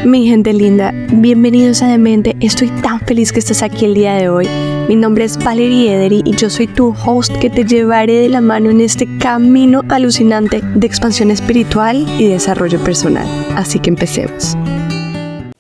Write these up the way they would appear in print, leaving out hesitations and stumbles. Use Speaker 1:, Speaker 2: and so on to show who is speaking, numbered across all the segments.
Speaker 1: Mi gente linda, bienvenidos a Demente. Estoy tan feliz que estás aquí el día de hoy. Mi nombre es Valerie Ederi y yo soy tu host que te llevaré de la mano en este camino alucinante de expansión espiritual y desarrollo personal. Así que empecemos.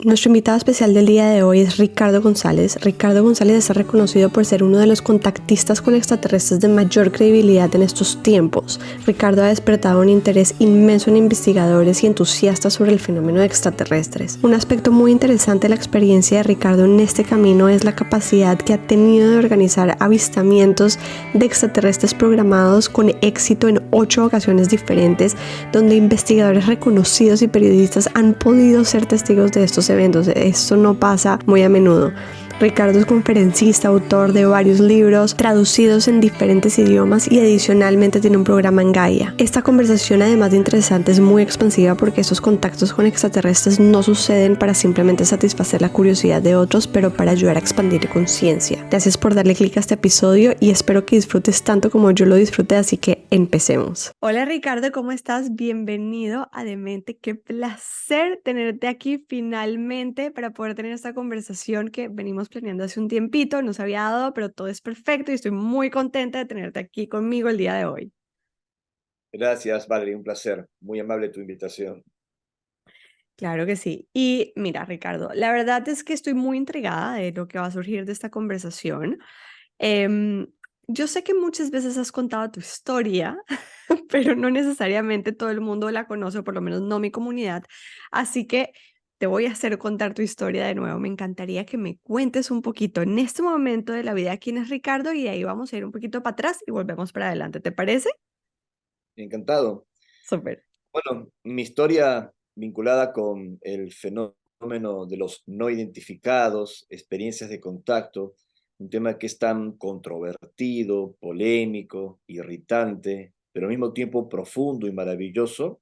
Speaker 1: Nuestro invitado especial del día de hoy es Ricardo González. Ricardo González está reconocido por ser uno de los contactistas con extraterrestres de mayor credibilidad en estos tiempos. Ricardo ha despertado un interés inmenso en investigadores y entusiastas sobre el fenómeno de extraterrestres. Un aspecto muy interesante de la experiencia de Ricardo en este camino es la capacidad que ha tenido de organizar avistamientos de extraterrestres programados con éxito en 8 ocasiones diferentes, donde investigadores reconocidos y periodistas han podido ser testigos de estos eventos. Esto no pasa muy a menudo. Ricardo es conferencista, autor de varios libros traducidos en diferentes idiomas y adicionalmente tiene un programa en Gaia. Esta conversación, además de interesante, es muy expansiva porque estos contactos con extraterrestres no suceden para simplemente satisfacer la curiosidad de otros, pero para ayudar a expandir conciencia. Gracias por darle clic a este episodio y espero que disfrutes tanto como yo lo disfruté, así que empecemos. Hola Ricardo, ¿cómo estás? Bienvenido a Demente. Qué placer tenerte aquí finalmente para poder tener esta conversación que venimos planeando hace un tiempito, no se había dado, pero todo es perfecto y estoy muy contenta de tenerte aquí conmigo el día de hoy.
Speaker 2: Gracias, Valerie, un placer. Muy amable tu invitación.
Speaker 1: Claro que sí. Y mira, Ricardo, la verdad es que estoy muy intrigada de lo que va a surgir de esta conversación. Em, yo sé que muchas veces has contado tu historia, pero no necesariamente todo el mundo la conoce, o por lo menos no mi comunidad. Así que te voy a hacer contar tu historia de nuevo. Me encantaría que me cuentes un poquito en este momento de la vida quién es Ricardo y ahí vamos a ir un poquito para atrás y volvemos para adelante. ¿Te parece?
Speaker 2: Encantado.
Speaker 1: Súper.
Speaker 2: Bueno, mi historia vinculada con el fenómeno de los no identificados, experiencias de contacto, un tema que es tan controvertido, polémico, irritante, pero al mismo tiempo profundo y maravilloso.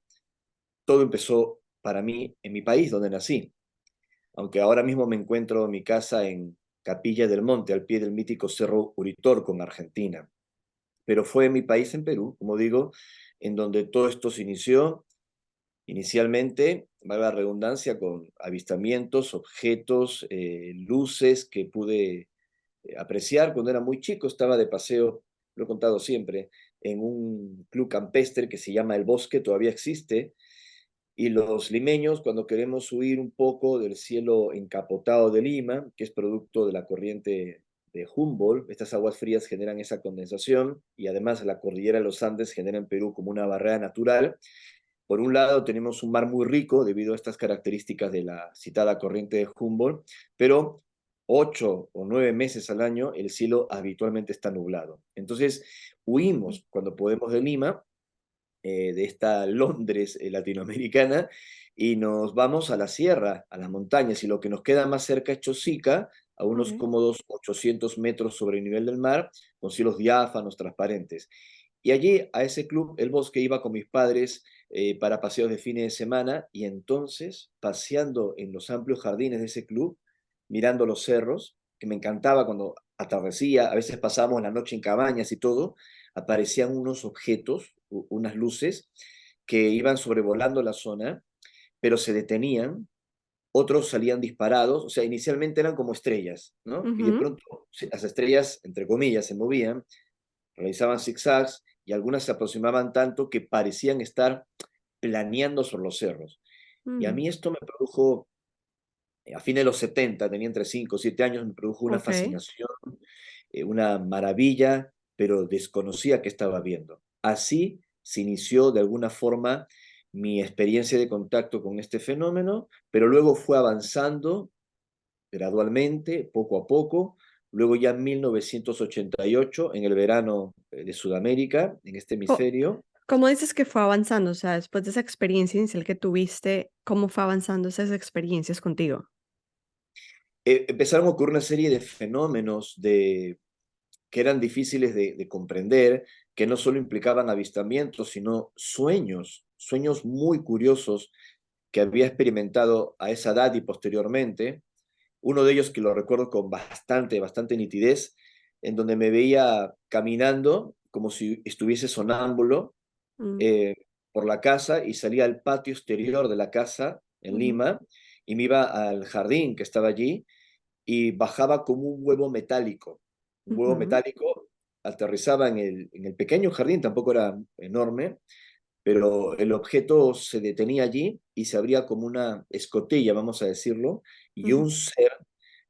Speaker 2: Todo empezó para mí en mi país, donde nací, aunque ahora mismo me encuentro en mi casa en Capilla del Monte, al pie del mítico Cerro Uritorco, en Argentina. Pero fue en mi país, en Perú, como digo, en donde todo esto se inició, inicialmente, valga la redundancia, con avistamientos, objetos, luces que pude apreciar cuando era muy chico. Estaba de paseo, lo he contado siempre, en un club campestre que se llama El Bosque, todavía existe, y los limeños, cuando queremos huir un poco del cielo encapotado de Lima, que es producto de la corriente de Humboldt, estas aguas frías generan esa condensación y además la cordillera de los Andes genera en Perú como una barrera natural. Por un lado tenemos un mar muy rico debido a estas características de la citada corriente de Humboldt, pero 8 o 9 meses al año el cielo habitualmente está nublado. Entonces huimos cuando podemos de Lima, de esta Londres latinoamericana, y nos vamos a la sierra, a las montañas, y lo que nos queda más cerca es Chosica, a unos
Speaker 1: Ok.
Speaker 2: cómodos 800 metros sobre el nivel del mar, con cielos diáfanos, transparentes. Y allí, a ese club, El Bosque, iba con mis padres para paseos de fines de semana, y entonces, paseando en los amplios jardines de ese club, mirando los cerros, que me encantaba cuando atardecía, a veces pasábamos la noche en cabañas y todo, aparecían unos objetos, unas luces, que iban sobrevolando la zona, pero se detenían, otros salían disparados, o sea, inicialmente eran como estrellas, ¿no? Y de
Speaker 1: Ujú.
Speaker 2: pronto las estrellas, entre comillas, se movían, realizaban zigzags y algunas se aproximaban tanto que parecían estar planeando sobre los cerros. Y a
Speaker 1: Mm.
Speaker 2: mí esto me produjo, a fines de los 70, tenía entre 5 o 7 años, me produjo una
Speaker 1: Ok.
Speaker 2: fascinación, una maravilla, pero desconocía que estaba viendo. Así se inició de alguna forma mi experiencia de contacto con este fenómeno, pero luego fue avanzando gradualmente, poco a poco. Luego ya en 1988, en el verano de Sudamérica, en este
Speaker 1: Co-
Speaker 2: hemisferio,
Speaker 1: ¿Cómo dices que fue avanzando? O sea, después de esa experiencia inicial que tuviste, ¿cómo fue avanzando esas experiencias contigo?
Speaker 2: empezaron a ocurrir una serie de fenómenos que eran difíciles de comprender, que no solo implicaban avistamientos, sino sueños, sueños muy curiosos que había experimentado a esa edad y posteriormente. Uno de ellos que lo recuerdo con bastante nitidez, en donde me veía caminando como si estuviese sonámbulo
Speaker 1: Mm,
Speaker 2: eh, por la casa y salía al patio exterior de la casa en
Speaker 1: ujú.
Speaker 2: Lima y me iba al jardín que estaba allí y bajaba como un huevo metálico. Un huevo
Speaker 1: Ujú,
Speaker 2: metálico aterrizaba en el pequeño jardín, tampoco era enorme, pero el objeto se detenía allí y se abría como una escotilla, vamos a decirlo, y
Speaker 1: ujú.
Speaker 2: un ser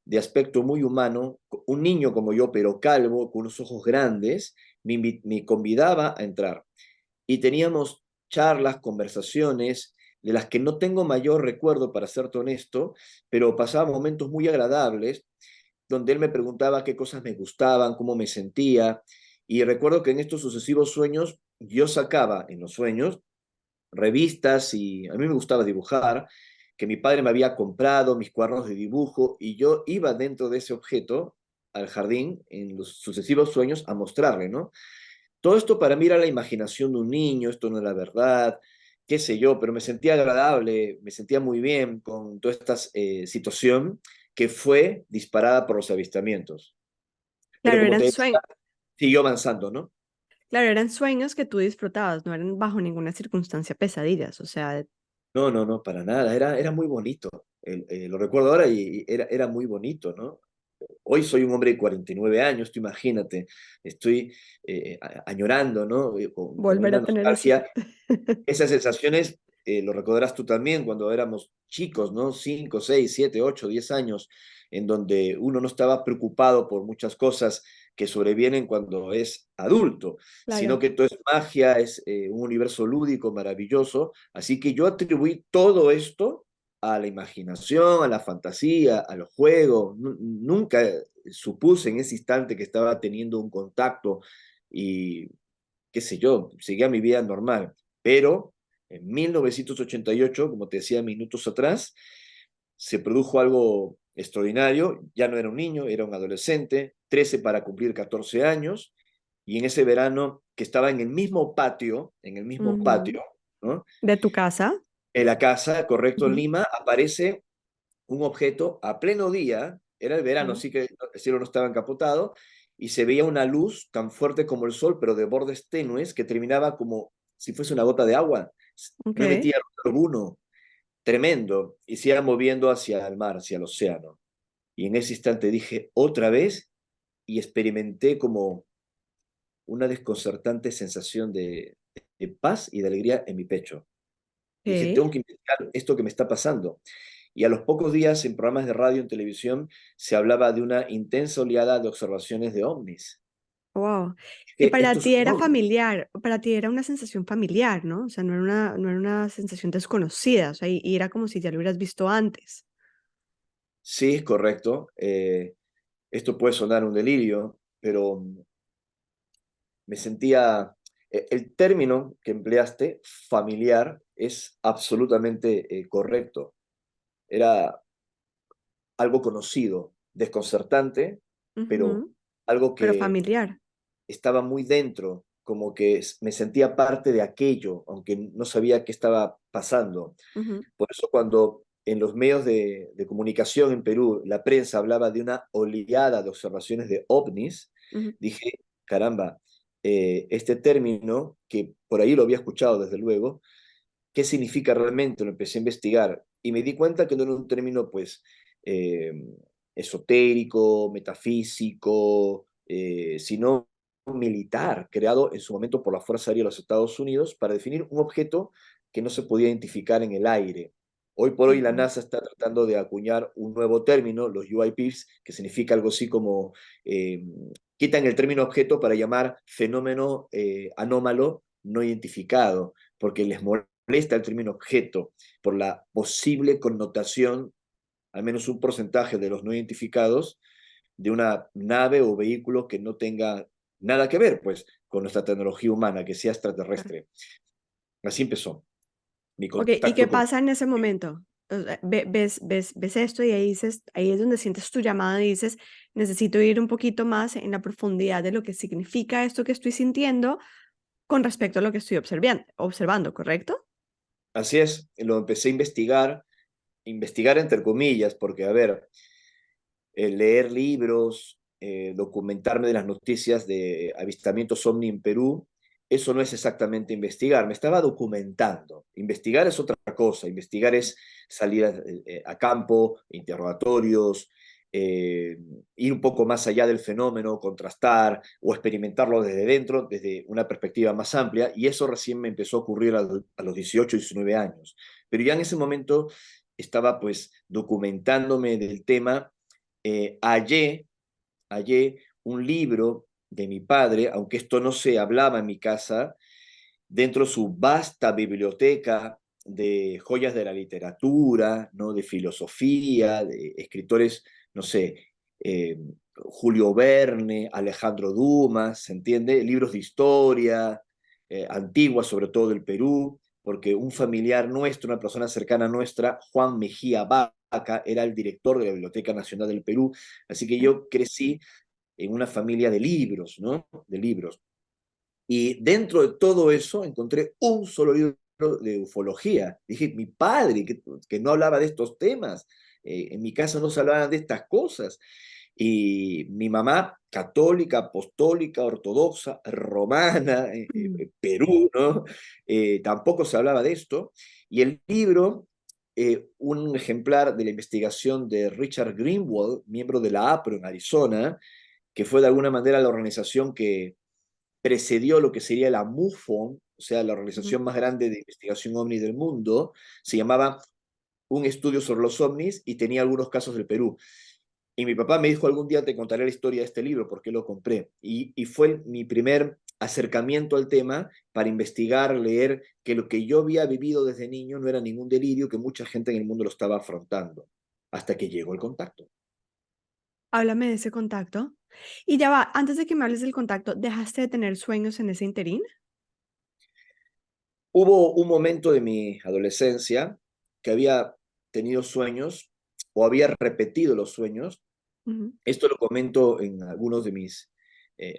Speaker 2: de aspecto muy humano, un niño como yo, pero calvo, con unos ojos grandes, me convidaba a entrar. Y teníamos charlas, conversaciones, de las que no tengo mayor recuerdo, para serte honesto, pero pasaba momentos muy agradables, donde él me preguntaba qué cosas me gustaban, cómo me sentía, y recuerdo que en estos sucesivos sueños yo sacaba en los sueños revistas y a mí me gustaba dibujar, que mi padre me había comprado, mis cuadernos de dibujo, y yo iba dentro de ese objeto al jardín en los sucesivos sueños a mostrarle, ¿no? Todo esto para mí era la imaginación de un niño, esto no era verdad, qué sé yo, pero me sentía agradable, me sentía muy bien con toda esta situación que fue disparada por los avistamientos. Pero
Speaker 1: Claro,
Speaker 2: como
Speaker 1: eran
Speaker 2: te decía,
Speaker 1: sueños.
Speaker 2: siguió avanzando, ¿no?
Speaker 1: Claro, eran sueños que tú disfrutabas, no eran bajo ninguna circunstancia pesadillas, o sea,
Speaker 2: No, no, no, para nada, era muy bonito. Lo recuerdo ahora y era muy bonito, ¿no? Hoy soy un hombre de 49 años, tú imagínate, estoy añorando, ¿no? Con
Speaker 1: volver
Speaker 2: una
Speaker 1: a tener ese...
Speaker 2: nostalgia. Esas sensaciones lo recordarás tú también cuando éramos chicos, ¿no? 5, 6, 7, 8, 10 años, en donde uno no estaba preocupado por muchas cosas que sobrevienen cuando es adulto, sino
Speaker 1: Claro.
Speaker 2: que todo es magia, es un universo lúdico maravilloso. Así que yo atribuí todo esto a la imaginación, a la fantasía, al juego. Nunca supuse en ese instante que estaba teniendo un contacto y qué sé yo, seguía mi vida normal. Pero en 1988, como te decía minutos atrás, se produjo algo extraordinario. Ya no era un niño, era un adolescente, 13 para cumplir 14 años, y en ese verano que estaba en el mismo
Speaker 1: Ujú.
Speaker 2: patio, ¿no?
Speaker 1: De tu casa.
Speaker 2: En la casa, correcto, en
Speaker 1: Ujú,
Speaker 2: Lima, aparece un objeto a pleno día, era el verano,
Speaker 1: ujú.
Speaker 2: así que el cielo no estaba encapotado, y se veía una luz tan fuerte como el sol, pero de bordes tenues, que terminaba como si fuese una gota de agua.
Speaker 1: Ok.
Speaker 2: No emitía ruido alguno, tremendo, y se iba moviendo hacia el mar, hacia el océano. Y en ese instante dije, otra vez, y experimenté como una desconcertante sensación de paz y de alegría en mi pecho. Y dije,
Speaker 1: Ok.
Speaker 2: tengo que investigar esto que me está pasando. Y a los pocos días, en programas de radio y en televisión, se hablaba de una intensa oleada de observaciones de ovnis.
Speaker 1: Wow. Y
Speaker 2: Que
Speaker 1: para
Speaker 2: estos
Speaker 1: ti
Speaker 2: son
Speaker 1: era
Speaker 2: ovnis.
Speaker 1: familiar, para ti era una sensación familiar, ¿no? O sea, no era una sensación desconocida, o sea, y era como si ya lo hubieras visto antes.
Speaker 2: Sí, es correcto. Esto puede sonar un delirio, pero me sentía, el término que empleaste, familiar, es absolutamente correcto. Era algo conocido, desconcertante, pero
Speaker 1: Ujú.
Speaker 2: algo
Speaker 1: Pero
Speaker 2: que
Speaker 1: familiar.
Speaker 2: estaba muy dentro, como que me sentía parte de aquello, aunque no sabía qué estaba pasando.
Speaker 1: Ujú,
Speaker 2: Por eso cuando en los medios de comunicación en Perú la prensa hablaba de una oleada de observaciones de ovnis,
Speaker 1: ujú.
Speaker 2: dije, caramba, este término, que por ahí lo había escuchado desde luego, ¿qué significa realmente? Lo empecé a investigar y me di cuenta que no era un término pues eh, esotérico, metafísico, sino militar, creado en su momento por la Fuerza Aérea de los Estados Unidos para definir un objeto que no se podía identificar en el aire. Hoy por hoy la
Speaker 1: Ujú.
Speaker 2: NASA está tratando de acuñar un nuevo término, los UAPs, que significa algo así como eh, quitan el término objeto para llamar fenómeno anómalo no identificado, porque les molesta el término objeto por la posible connotación, al menos un porcentaje de los no identificados, de una nave o vehículo que no tenga nada que ver, pues, con nuestra tecnología humana, que sea
Speaker 1: Claro.
Speaker 2: extraterrestre. Así empezó mi
Speaker 1: Ok, ¿y qué
Speaker 2: contacto con...
Speaker 1: pasa en ese momento? O sea, ves esto y ahí dices, ahí es donde sientes tu llamada y dices, necesito ir un poquito más en la profundidad de lo que significa esto que estoy sintiendo con respecto a lo que estoy observando, ¿correcto?
Speaker 2: Así es, lo empecé a investigar entre comillas, porque, a ver, leer libros, documentarme de las noticias de avistamientos ovni en Perú, eso no es exactamente investigar, me estaba documentando. Investigar es otra cosa, investigar es salir a campo, interrogatorios, eh, ir un poco más allá del fenómeno, contrastar o experimentarlo desde dentro, desde una perspectiva más amplia, y eso recién me empezó a ocurrir a los 18, 19 años. Pero ya en ese momento estaba pues documentándome del tema, hallé un libro de mi padre, aunque esto no se hablaba en mi casa, dentro de su vasta biblioteca de joyas de la literatura, ¿no? De filosofía, de escritores, no sé, Julio Verne, Alejandro Dumas, ¿se entiende? Libros de historia, antigua, sobre todo del Perú, porque un familiar nuestro, una persona cercana a nuestra, Juan Mejía Vaca, era el director de la Biblioteca Nacional del Perú, así que yo crecí en una familia de libros, ¿no? De libros. Y dentro de todo eso encontré un solo libro de ufología. Dije, mi padre, que no hablaba de estos temas, en mi casa no se hablaban de estas cosas. Y mi mamá, católica, apostólica, ortodoxa, romana,
Speaker 1: Mm,
Speaker 2: Perú, ¿no? Tampoco se hablaba de esto. Y el libro, un ejemplar de la investigación de Richard Greenwald, miembro de la APRO en Arizona, que fue de alguna manera la organización que precedió lo que sería la MUFON, o sea, la
Speaker 1: ujú.
Speaker 2: organización más grande de investigación ovni del mundo, se llamaba Un estudio sobre los ovnis y tenía algunos casos del Perú. Y mi papá me dijo, algún día te contaré la historia de este libro, porque lo compré. Y fue mi primer acercamiento al tema para investigar, leer que lo que yo había vivido desde niño no era ningún delirio, que mucha gente en el mundo lo estaba afrontando, hasta que llegó el contacto.
Speaker 1: Háblame de ese contacto. Y ya va, antes de que me hables del contacto, ¿dejaste de tener sueños en ese interín?
Speaker 2: Hubo un momento de mi adolescencia que había tenido sueños o había repetido los sueños.
Speaker 1: Ujú.
Speaker 2: Esto lo comento en algunos de mis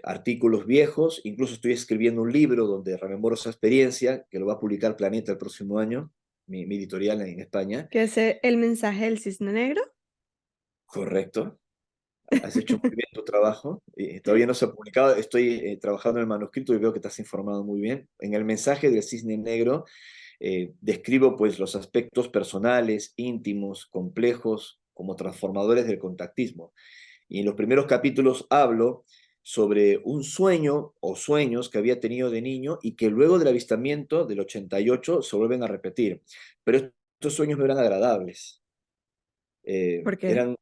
Speaker 2: artículos viejos. Incluso estoy escribiendo un libro donde rememoro esa experiencia, que lo va a publicar Planeta el próximo año, mi editorial en España.
Speaker 1: ¿Qué es el mensaje del cisne negro?
Speaker 2: Correcto. Has hecho muy bien tu trabajo. Todavía no se ha publicado. Estoy trabajando en el manuscrito y veo que estás informado muy bien. En el mensaje del cisne negro describo pues los aspectos personales, íntimos, complejos, como transformadores del contactismo. Y en los primeros capítulos hablo sobre un sueño o sueños que había tenido de niño y que luego del avistamiento del 88 se vuelven a repetir. Pero estos sueños no eran agradables.
Speaker 1: ¿Por qué?
Speaker 2: Eran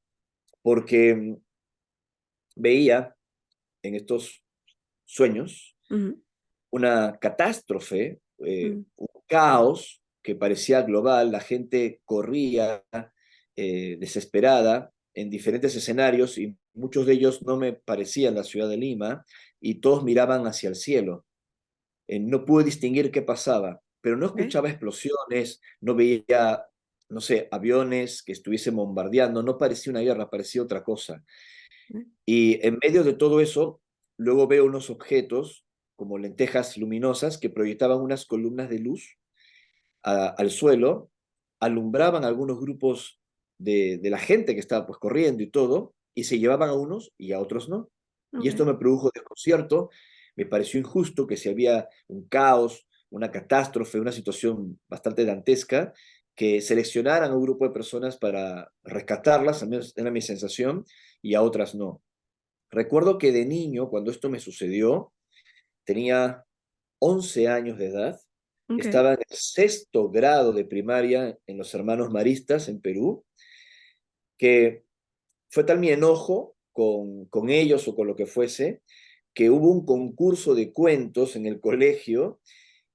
Speaker 2: porque veía en estos sueños
Speaker 1: Ujú,
Speaker 2: una catástrofe,
Speaker 1: mm,
Speaker 2: un caos que parecía global, la gente corría desesperada en diferentes escenarios y muchos de ellos no me parecían la ciudad de Lima y todos miraban hacia el cielo. No pude distinguir qué pasaba, pero no
Speaker 1: ok,
Speaker 2: escuchaba explosiones, no veía, no sé, aviones que estuviesen bombardeando, no parecía una guerra, parecía otra cosa.
Speaker 1: ok,
Speaker 2: Y en medio de todo eso, luego veo unos objetos como lentejas luminosas que proyectaban unas columnas de luz al suelo, alumbraban algunos grupos de la gente que estaba pues corriendo y todo, y se llevaban a unos y a otros no. Y
Speaker 1: ok.
Speaker 2: esto me produjo desconcierto, me pareció injusto que si había un caos, una catástrofe, una situación bastante dantesca, que seleccionaran a un grupo de personas para rescatarlas, al menos era mi sensación, y a otras no. Recuerdo que de niño, cuando esto me sucedió, tenía 11 años de edad,
Speaker 1: Ok.
Speaker 2: estaba en el sexto grado de primaria en los Hermanos Maristas en Perú, que fue tal mi enojo con ellos o con lo que fuese, que hubo un concurso de cuentos en el colegio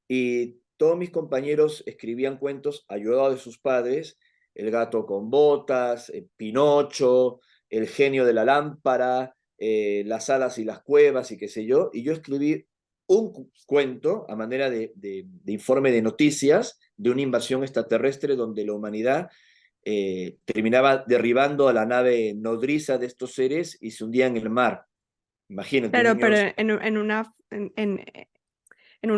Speaker 2: y todos mis compañeros escribían cuentos ayudados de sus padres, El gato con botas, Pinocho, El genio de la lámpara, Las hadas y las cuevas y qué sé yo, y yo escribí un cuento a manera de informe de noticias de una invasión extraterrestre donde la humanidad terminaba derribando a la nave nodriza de estos seres y se hundía en el mar. Imagínate, un
Speaker 1: Claro,
Speaker 2: niño.
Speaker 1: pero en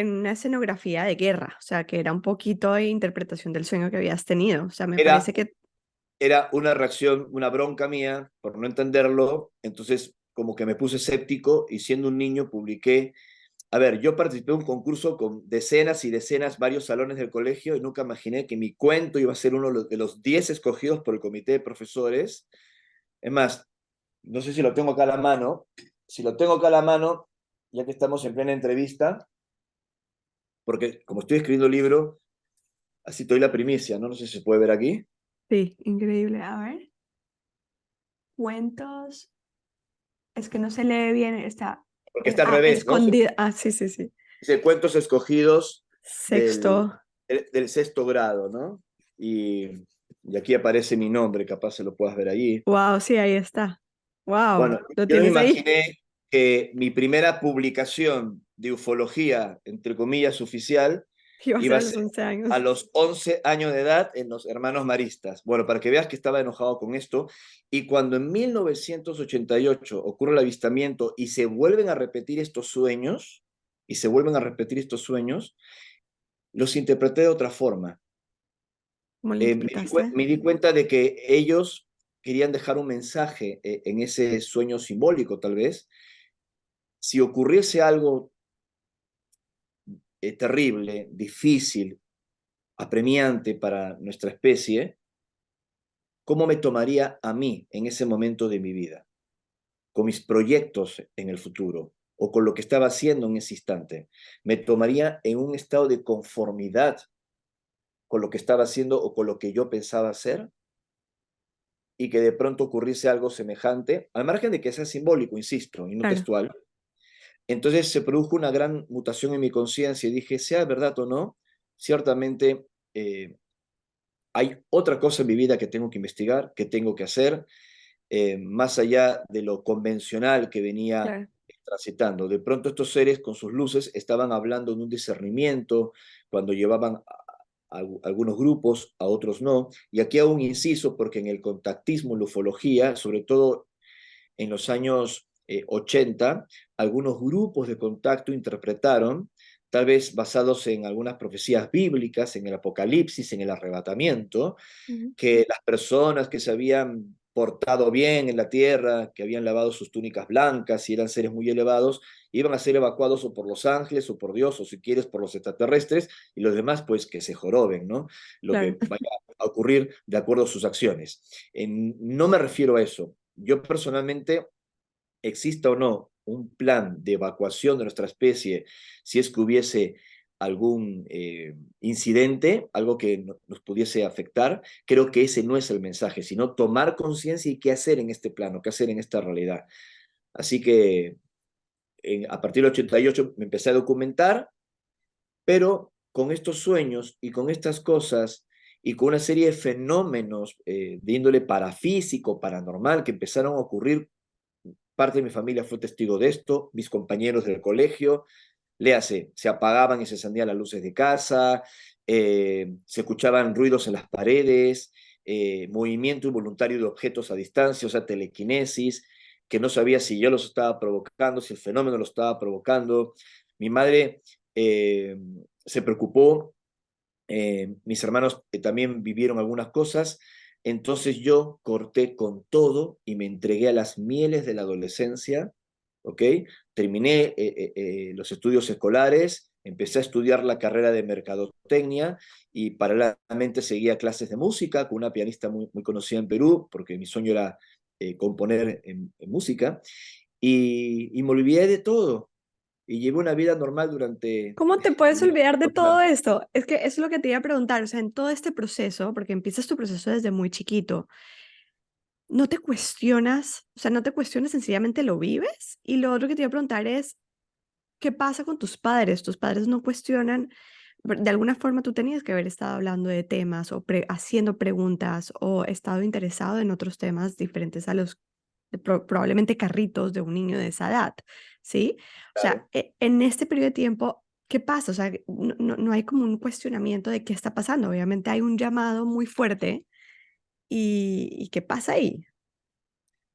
Speaker 1: una escenografía de guerra, o sea, que era un poquito de interpretación del sueño que habías tenido. O sea, me
Speaker 2: Era
Speaker 1: parece que,
Speaker 2: era una reacción, una bronca mía por no entenderlo, entonces como que me puse escéptico y siendo un niño publiqué a ver, yo participé en un concurso con decenas y decenas, varios salones del colegio, y nunca imaginé que mi cuento iba a ser uno de los 10 escogidos por el comité de profesores. Es más, no sé si lo tengo acá a la mano. Si lo tengo acá a la mano, ya que estamos en plena entrevista, porque como estoy escribiendo el libro, así te doy la primicia, ¿no? No sé si se puede ver aquí.
Speaker 1: Sí, increíble. A ver. Cuentos. Es que no se lee bien. Está
Speaker 2: Porque está al revés, ¿no?
Speaker 1: escondida. Ah, sí, sí, sí.
Speaker 2: Dice cuentos escogidos
Speaker 1: Sexto.
Speaker 2: del sexto grado, ¿no? Y aquí aparece mi nombre, capaz se lo puedas ver allí.
Speaker 1: Wow, sí, ahí está. Wow,
Speaker 2: Bueno,
Speaker 1: ¿lo
Speaker 2: yo no me
Speaker 1: tienes ahí?
Speaker 2: imaginé que mi primera publicación de ufología, entre comillas, oficial,
Speaker 1: Iba a ser
Speaker 2: iba a
Speaker 1: a los
Speaker 2: ser
Speaker 1: 11 años.
Speaker 2: a los 11 años de edad en los Hermanos Maristas. Bueno, para que veas que estaba enojado con esto. Y cuando en 1988 ocurre el avistamiento y se vuelven a repetir estos sueños, y se vuelven a repetir estos sueños, los interpreté de otra forma.
Speaker 1: ¿Cómo lo interpretaste?
Speaker 2: Me di cuenta de que ellos querían dejar un mensaje en ese sueño simbólico, tal vez. Si ocurriese algo terrible, difícil, apremiante para nuestra especie, ¿cómo me tomaría a mí en ese momento de mi vida? Con mis proyectos en el futuro o con lo que estaba haciendo en ese instante. Me tomaría en un estado de conformidad con lo que estaba haciendo o con lo que yo pensaba hacer y que de pronto ocurriese algo semejante, al margen de que sea simbólico, insisto, y no
Speaker 1: Claro,
Speaker 2: textual. Entonces se produjo una gran mutación en mi conciencia y dije, sea verdad o no, ciertamente hay otra cosa en mi vida que tengo que investigar, que tengo que hacer, más allá de lo convencional que venía
Speaker 1: claro.
Speaker 2: transitando. De pronto estos seres con sus luces estaban hablando de un discernimiento cuando llevaban a algunos grupos, a otros no. Y aquí hago un inciso porque en el contactismo, en la ufología, sobre todo en los años 80, algunos grupos de contacto interpretaron, tal vez basados en algunas profecías bíblicas, en el Apocalipsis, en el arrebatamiento,
Speaker 1: Ujú.
Speaker 2: que las personas que se habían portado bien en la tierra, que habían lavado sus túnicas blancas y eran seres muy elevados, iban a ser evacuados o por los ángeles o por Dios, o si quieres por los extraterrestres, y los demás pues que se joroben, ¿no? Lo
Speaker 1: Claro.
Speaker 2: que vaya a ocurrir de acuerdo a sus acciones. No me refiero a eso. Yo personalmente, exista o no un plan de evacuación de nuestra especie, si es que hubiese algún incidente, algo que nos pudiese afectar, creo que ese no es el mensaje, sino tomar conciencia y qué hacer en este plano, qué hacer en esta realidad. Así que a partir del 88 me empecé a documentar, pero con estos sueños y con estas cosas y con una serie de fenómenos de índole parafísico, paranormal, que empezaron a ocurrir. Parte de mi familia fue testigo de esto, mis compañeros del colegio, léase, se apagaban y se encendían las luces de casa, se escuchaban ruidos en las paredes, movimiento involuntario de objetos a distancia, o sea, telequinesis, que no sabía si yo los estaba provocando, si el fenómeno lo estaba provocando. Mi madre se preocupó, mis hermanos también vivieron algunas cosas, entonces yo corté con todo y me entregué a las mieles de la adolescencia, ¿ok? Terminé los estudios escolares, empecé a estudiar la carrera de mercadotecnia y paralelamente seguía clases de música con una pianista muy conocida en Perú, porque mi sueño era componer en música, y me olvidé de todo y llevé una vida normal durante
Speaker 1: ¿Cómo te puedes
Speaker 2: unos
Speaker 1: olvidar de todo
Speaker 2: años.
Speaker 1: esto? Es que eso es lo que te iba a preguntar. O sea, en todo este proceso, porque empiezas tu proceso desde muy chiquito, ¿no te cuestionas? O sea, ¿no te cuestionas, sencillamente lo vives? Y lo otro que te iba a preguntar es, ¿qué pasa con tus padres? Tus padres no cuestionan, de alguna forma tú tenías que haber estado hablando de temas o haciendo preguntas o estado interesado en otros temas diferentes a los probablemente carritos de un niño de esa edad, ¿sí? O sea,
Speaker 2: Claro.
Speaker 1: en este periodo de tiempo, ¿qué pasa? O sea, no hay como un cuestionamiento de qué está pasando. Obviamente hay un llamado muy fuerte y ¿qué pasa ahí?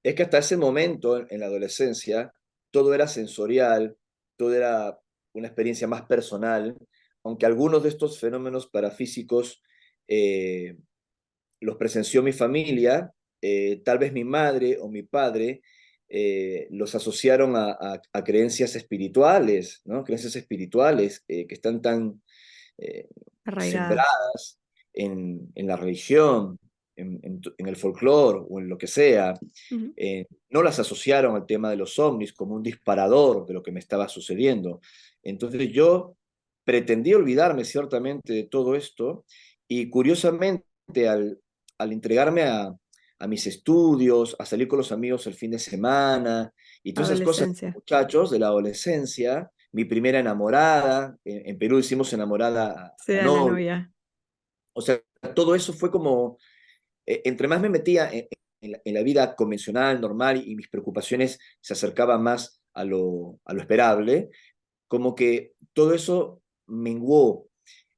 Speaker 2: Es que hasta ese momento, en la adolescencia, todo era sensorial, todo era una experiencia más personal, aunque algunos de estos fenómenos parafísicos eh, los presenció mi familia, tal vez mi madre o mi padre, los asociaron a creencias espirituales, ¿no? Creencias espirituales que están tan
Speaker 1: Arraigadas.
Speaker 2: sembradas en la religión, en el folclore o en lo que sea.
Speaker 1: Ujú.
Speaker 2: No las asociaron al tema de los ovnis como un disparador de lo que me estaba sucediendo. Entonces yo pretendí olvidarme ciertamente de todo esto y curiosamente al entregarme a mis estudios, a salir con los amigos el fin de semana y todas esas cosas,
Speaker 1: Adolescencia.
Speaker 2: muchachos de la adolescencia, mi primera enamorada, en Perú decimos enamorada a
Speaker 1: Sí,
Speaker 2: la
Speaker 1: a la
Speaker 2: novia,
Speaker 1: novia.
Speaker 2: o sea, todo eso fue como, entre más me metía en la vida convencional, normal, y mis preocupaciones se acercaban más a lo esperable, como que todo eso menguó.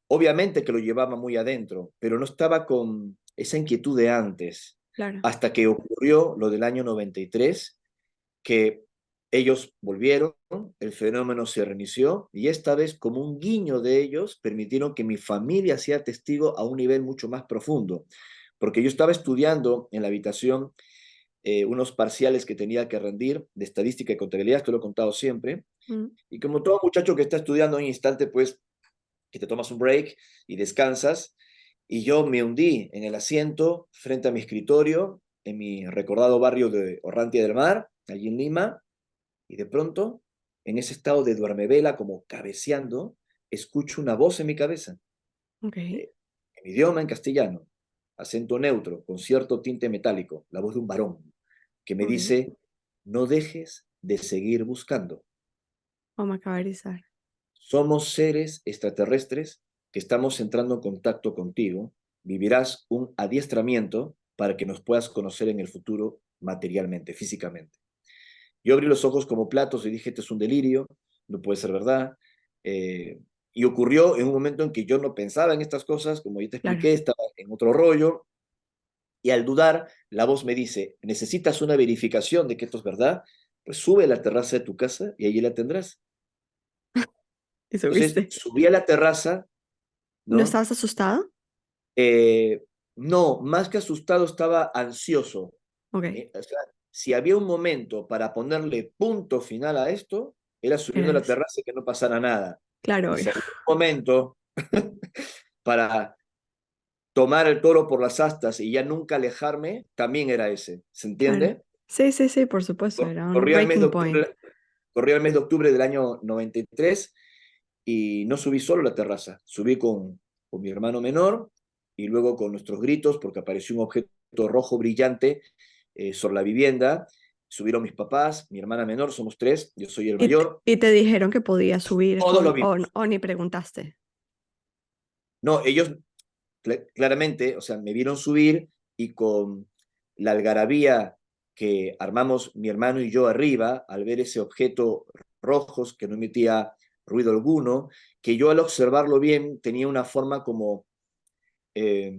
Speaker 2: Obviamente que lo llevaba muy adentro, pero no estaba con esa inquietud de antes,
Speaker 1: Claro.
Speaker 2: hasta que ocurrió lo del año 93, que ellos volvieron, el fenómeno se reinició y esta vez como un guiño de ellos permitieron que mi familia sea testigo a un nivel mucho más profundo, porque yo estaba estudiando en la habitación unos parciales que tenía que rendir de estadística y contabilidad, esto lo he contado siempre,
Speaker 1: Mm.
Speaker 2: y como todo muchacho que está estudiando en un instante, pues que te tomas un break y descansas, y yo me hundí en el asiento frente a mi escritorio, en mi recordado barrio de Orrantia del Mar, allí en Lima, y de pronto, en ese estado de duermevela, como cabeceando, escucho una voz en mi cabeza,
Speaker 1: Ok.
Speaker 2: en idioma en castellano, acento neutro, con cierto tinte metálico, la voz de un varón, que me
Speaker 1: Ok.
Speaker 2: dice, no dejes de seguir buscando.
Speaker 1: Vamos a acabarizar.
Speaker 2: Somos seres extraterrestres que estamos entrando en contacto contigo. Vivirás un adiestramiento para que nos puedas conocer en el futuro materialmente, físicamente. Yo abrí los ojos como platos y dije, este es un delirio, no puede ser verdad. Eh, y ocurrió en un momento en que yo no pensaba en estas cosas, como ya te
Speaker 1: Claro.
Speaker 2: expliqué, estaba en otro rollo. Y al dudar, la voz me dice, ¿necesitas una verificación de que esto es verdad? Pues sube a la terraza de tu casa y allí la tendrás.
Speaker 1: ¿Y
Speaker 2: Entonces
Speaker 1: subiste?
Speaker 2: subí a la terraza,
Speaker 1: ¿No
Speaker 2: ¿no?
Speaker 1: estabas asustado?
Speaker 2: Eh, no, más que asustado, estaba ansioso.
Speaker 1: Ok.
Speaker 2: O sea, si había un momento para ponerle punto final a esto, era subiendo a
Speaker 1: Era
Speaker 2: la
Speaker 1: ese.
Speaker 2: terraza y que no pasara nada.
Speaker 1: Claro,
Speaker 2: Y
Speaker 1: obvio.
Speaker 2: si había un momento para tomar el toro por las astas y ya nunca alejarme, también era ese. ¿Se
Speaker 1: Claro.
Speaker 2: entiende?
Speaker 1: Sí, sí, sí, por supuesto. Era un
Speaker 2: Corría el mes de
Speaker 1: breaking point.
Speaker 2: octubre, corría el mes de octubre del año 93 y no subí solo a la terraza, subí con mi hermano menor y luego con nuestros gritos porque apareció un objeto rojo brillante sobre la vivienda. Subieron mis papás, mi hermana menor, somos tres, yo soy el mayor,
Speaker 1: Y te dijeron que podías subir
Speaker 2: todos lo
Speaker 1: o ni preguntaste.
Speaker 2: No, ellos claramente, o sea, me vieron subir y con la algarabía que armamos mi hermano y yo arriba, al ver ese objeto rojos que no emitía ruido alguno, que yo al observarlo bien tenía una forma como eh,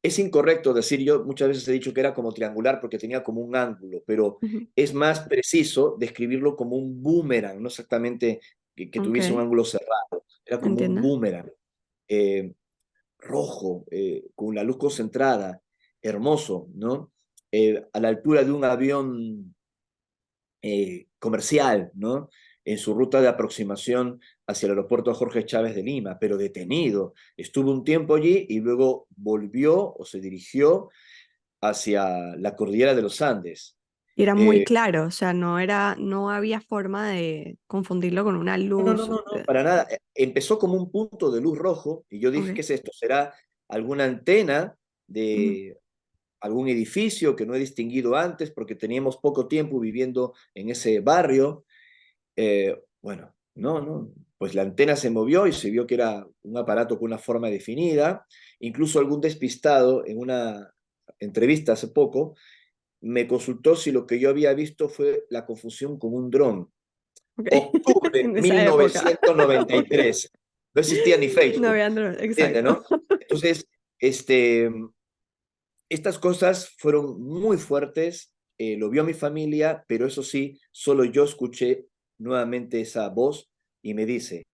Speaker 2: es incorrecto decir, yo muchas veces he dicho que era como triangular porque tenía como un ángulo, pero
Speaker 1: Ujú.
Speaker 2: es más preciso describirlo como un boomerang, no exactamente que
Speaker 1: Ok,
Speaker 2: tuviese un ángulo cerrado, era como un
Speaker 1: entiendo.
Speaker 2: boomerang eh, rojo, con la luz concentrada, hermoso, ¿no? A la altura de un avión comercial, ¿no? En su ruta de aproximación hacia el aeropuerto Jorge Chávez de Lima, pero detenido. Estuvo un tiempo allí y luego volvió o se dirigió hacia la cordillera de los Andes.
Speaker 1: Y era muy
Speaker 2: Eh,
Speaker 1: claro, o sea, no había forma de confundirlo con una
Speaker 2: no, no,
Speaker 1: luz.
Speaker 2: no, no, para nada. Empezó como un punto de luz rojo y yo dije,
Speaker 1: Ok.
Speaker 2: ¿qué es esto? ¿Será alguna antena
Speaker 1: Ujú.
Speaker 2: de algún edificio que no he distinguido antes porque teníamos poco tiempo viviendo en ese barrio? Bueno, no, no, pues la antena se movió y se vio que era un aparato con una forma definida. Incluso algún despistado en una entrevista hace poco me consultó si lo que yo había visto fue la confusión con un dron.
Speaker 1: Ok.
Speaker 2: Octubre
Speaker 1: En esa época.
Speaker 2: 1993. No existía ni
Speaker 1: No
Speaker 2: Facebook,
Speaker 1: había Android,
Speaker 2: ¿entiendes,
Speaker 1: exacto.
Speaker 2: no? Entonces, este, estas cosas fueron muy fuertes, lo vio mi familia, pero eso sí, solo yo escuché nuevamente esa voz y me dice,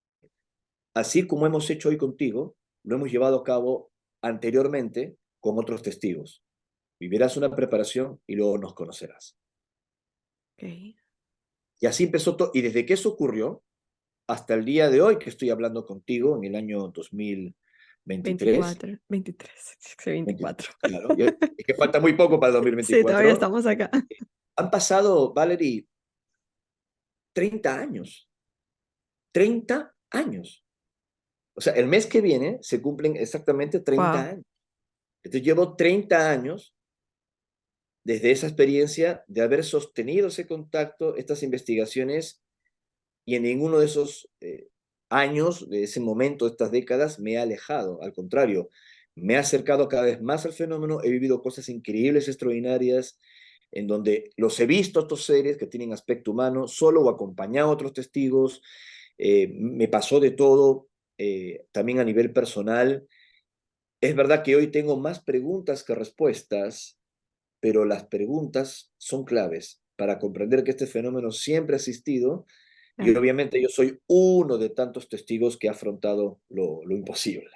Speaker 2: así como hemos hecho hoy contigo, lo hemos llevado a cabo anteriormente con otros testigos. Vivirás una preparación y luego nos conocerás.
Speaker 1: Ok.
Speaker 2: Y así empezó todo. Y desde que eso ocurrió, hasta el día de hoy que estoy hablando contigo, en el año 2023,
Speaker 1: 24, 23, sí, 24.
Speaker 2: claro, es que falta muy poco para el
Speaker 1: Sí, todavía
Speaker 2: 2024,
Speaker 1: estamos acá.
Speaker 2: han pasado, Valerie, 30 años. 30 años. O sea, el mes que viene se cumplen exactamente 30
Speaker 1: Wow.
Speaker 2: años. Entonces llevo 30 años desde esa experiencia de haber sostenido ese contacto, estas investigaciones, y en ninguno de esos años, de ese momento, de estas décadas, me he alejado. Al contrario, me he acercado cada vez más al fenómeno, he vivido cosas increíbles, extraordinarias, en donde los he visto, estos seres que tienen aspecto humano, solo o acompañado a otros testigos. Me pasó de todo, también a nivel personal. Es verdad que hoy tengo más preguntas que respuestas, pero las preguntas son claves para comprender que este fenómeno siempre ha existido, y
Speaker 1: Claro.
Speaker 2: obviamente yo soy uno de tantos testigos que ha afrontado lo imposible.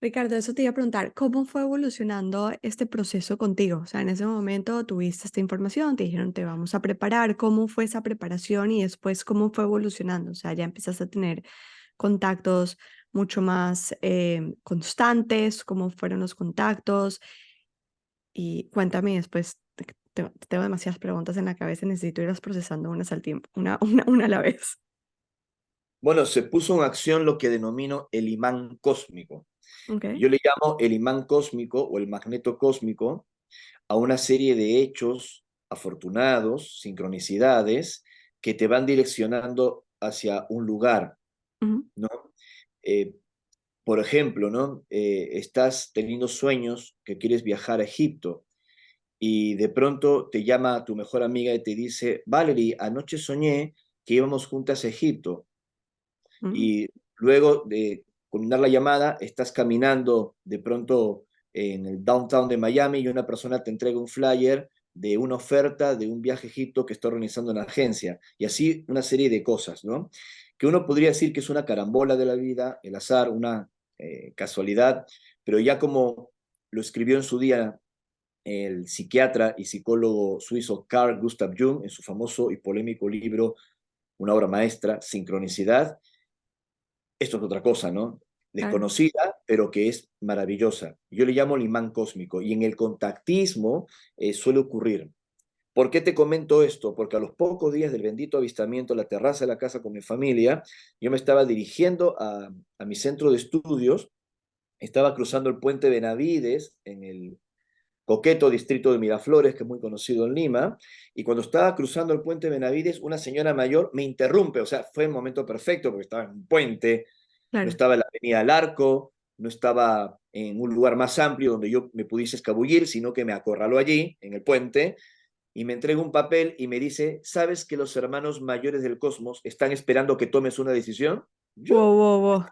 Speaker 1: Ricardo, eso te iba a preguntar, ¿cómo fue evolucionando este proceso contigo? O sea, en ese momento tuviste esta información, te dijeron, te vamos a preparar, ¿cómo fue esa preparación y después cómo fue evolucionando? O sea, ya empezaste a tener contactos mucho más constantes, ¿cómo fueron los contactos? Y cuéntame después, tengo demasiadas preguntas en la cabeza, necesito irlas procesando unas al tiempo, una a la vez.
Speaker 2: Bueno, se puso en acción lo que denomino el imán cósmico.
Speaker 1: Ok.
Speaker 2: Yo le llamo el imán cósmico o el magneto cósmico a una serie de hechos afortunados, sincronicidades, que te van direccionando hacia un lugar,
Speaker 1: Ujú,
Speaker 2: ¿no? Eh, por ejemplo, ¿no? Estás teniendo sueños que quieres viajar a Egipto y de pronto te llama tu mejor amiga y te dice, Valerie, anoche soñé que íbamos juntas a Egipto.
Speaker 1: ujú,
Speaker 2: Y luego de culminar la llamada, estás caminando de pronto en el downtown de Miami y una persona te entrega un flyer de una oferta de un viaje a Egipto que está organizando una agencia. Y así una serie de cosas, ¿no? Que uno podría decir que es una carambola de la vida, el azar, una casualidad, pero ya como lo escribió en su día el psiquiatra y psicólogo suizo Carl Gustav Jung en su famoso y polémico libro, una obra maestra, Sincronicidad. Esto es otra cosa, ¿no?
Speaker 1: claro.
Speaker 2: Desconocida, pero que es maravillosa. Yo le llamo el imán cósmico, y en el contactismo suele ocurrir. ¿Por qué te comento esto? Porque a los pocos días del bendito avistamiento en la terraza de la casa con mi familia, yo me estaba dirigiendo a mi centro de estudios, estaba cruzando el puente Benavides en el coqueto distrito de Miraflores, que es muy conocido en Lima, y cuando estaba cruzando el puente Benavides, una señora mayor me interrumpe, o sea, fue el momento perfecto porque estaba en un puente, no
Speaker 1: Claro.
Speaker 2: estaba en la Avenida del Arco, no estaba en un lugar más amplio donde yo me pudiese escabullir, sino que me acorraló allí, en el puente, y me entrega un papel y me dice, ¿sabes que los hermanos mayores del cosmos están esperando que tomes una decisión? Yo,
Speaker 1: Wow, wow, wow.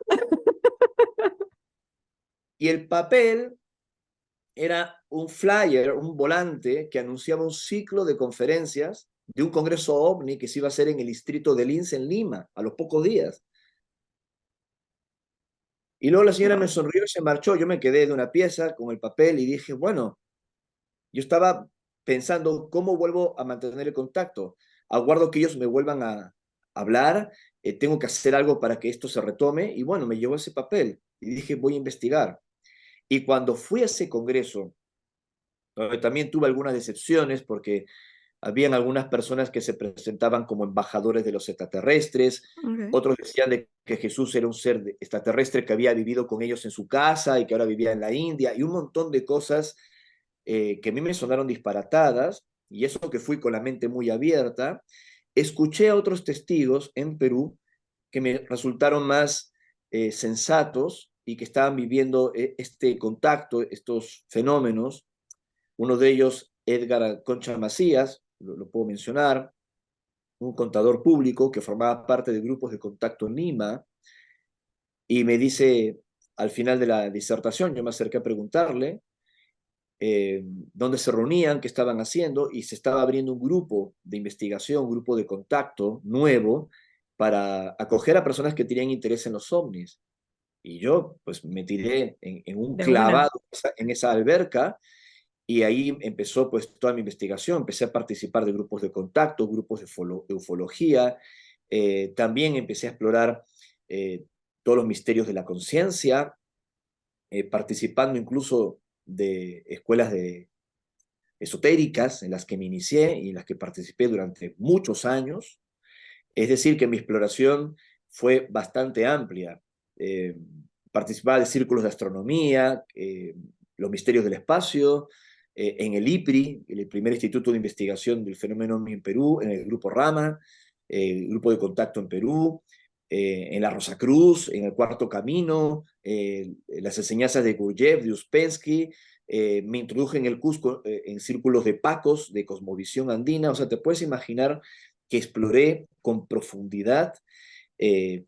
Speaker 2: y el papel era un flyer, un volante que anunciaba un ciclo de conferencias de un congreso OVNI que se iba a hacer en el distrito de Lince, en Lima, a los pocos días. Y luego la señora me
Speaker 1: Wow.
Speaker 2: sonrió y se marchó. Yo me quedé de una pieza con el papel y dije, bueno, yo estaba pensando cómo vuelvo a mantener el contacto. Aguardo que ellos me vuelvan a hablar, tengo que hacer algo para que esto se retome. Y bueno, me llevó ese papel y dije, voy a investigar. Y cuando fui a ese congreso, también tuve algunas decepciones porque habían algunas personas que se presentaban como embajadores de los extraterrestres,
Speaker 1: Ok.
Speaker 2: otros decían de que Jesús era un ser extraterrestre que había vivido con ellos en su casa y que ahora vivía en la India, y un montón de cosas que a mí me sonaron disparatadas, y eso que fui con la mente muy abierta. Escuché a otros testigos en Perú que me resultaron más sensatos y que estaban viviendo este contacto, estos fenómenos. Uno de ellos, Edgar Concha Macías, lo puedo mencionar, un contador público que formaba parte de grupos de contacto en Lima, y me dice al final de la disertación, yo me acerqué a preguntarle dónde se reunían, qué estaban haciendo, y se estaba abriendo un grupo de investigación, un grupo de contacto nuevo para acoger a personas que tenían interés en los ovnis. Y yo, pues, me tiré en un
Speaker 1: De una.
Speaker 2: clavado en esa alberca, Y ahí empezó pues toda mi investigación, empecé a participar de grupos de contacto, grupos de ufología, también empecé a explorar eh, todos los misterios de la conciencia, participando incluso de escuelas esotéricas en las que me inicié y en las que participé durante muchos años. Es decir, que mi exploración fue bastante amplia. Eh, Participaba de círculos de astronomía, los misterios del espacio, en el IPRI, el primer Instituto de Investigación del Fenómeno OVNI en Perú, en el Grupo Rama, el Grupo de Contacto en Perú, en la Rosacruz, en el Cuarto Camino, las enseñanzas de Gurdjieff, de Uspensky. Me introduje en el Cusco en círculos de Pacos, de Cosmovisión Andina. O sea, te puedes imaginar que exploré con profundidad,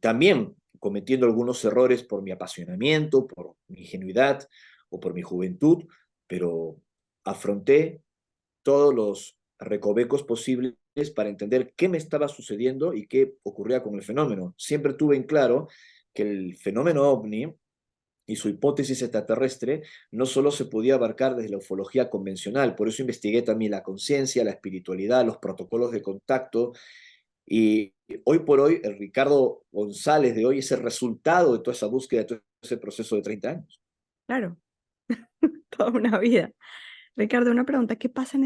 Speaker 2: también cometiendo algunos errores por mi apasionamiento, por mi ingenuidad o por mi juventud, pero afronté todos los recovecos posibles para entender qué me estaba sucediendo y qué ocurría con el fenómeno. Siempre tuve en claro que el fenómeno ovni y su hipótesis extraterrestre no solo se podía abarcar desde la ufología convencional, por eso investigué también la conciencia, la espiritualidad, los protocolos de contacto, y hoy por hoy el Ricardo González de hoy es el resultado de toda esa búsqueda, de todo ese proceso de 30 años.
Speaker 1: Claro, toda una vida. Ricardo, una pregunta, ¿qué pasa en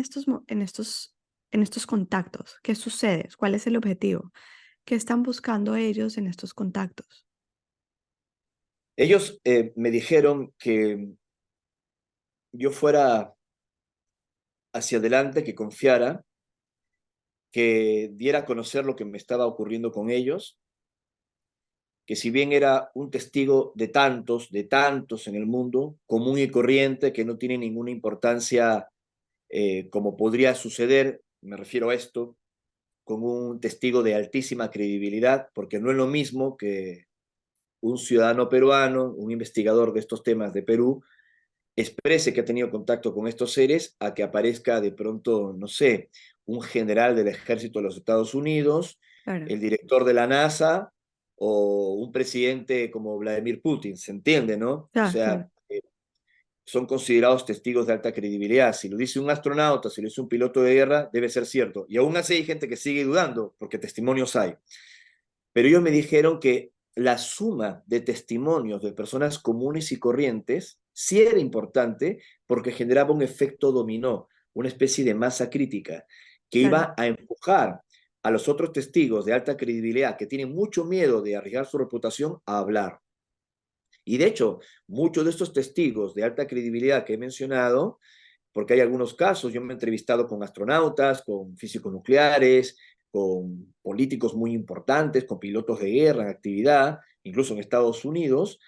Speaker 1: estos contactos? ¿Qué sucede? ¿Cuál es el objetivo? ¿Qué están buscando ellos en estos contactos?
Speaker 2: Ellos me dijeron que yo fuera hacia adelante, que confiara, que diera a conocer lo que me estaba ocurriendo con ellos, que si bien era un testigo de tantos en el mundo, común y corriente, que no tiene ninguna importancia como podría suceder, me refiero a esto, con un testigo de altísima credibilidad, porque no es lo mismo que un ciudadano peruano, un investigador de estos temas de Perú, exprese que ha tenido contacto con estos seres, a que aparezca de pronto, no sé, un general del ejército de los Estados Unidos,
Speaker 1: Claro,
Speaker 2: el director de la NASA o un presidente como Vladimir Putin, ¿se entiende, no? O
Speaker 1: ya,
Speaker 2: sea,
Speaker 1: claro,
Speaker 2: son considerados testigos de alta credibilidad. Si lo dice un astronauta, si lo dice un piloto de guerra, debe ser cierto. Y aún así hay gente que sigue dudando, porque testimonios hay. Pero ellos me dijeron que la suma de testimonios de personas comunes y corrientes sí era importante porque generaba un efecto dominó, una especie de masa crítica que
Speaker 1: claro.
Speaker 2: iba a empujar a los otros testigos de alta credibilidad que tienen mucho miedo de arriesgar su reputación a hablar. Y de hecho, muchos de estos testigos de alta credibilidad que he mencionado, porque hay algunos casos, yo me he entrevistado con astronautas, con físicos nucleares, con políticos muy importantes, con pilotos de guerra en actividad, incluso en Estados Unidos,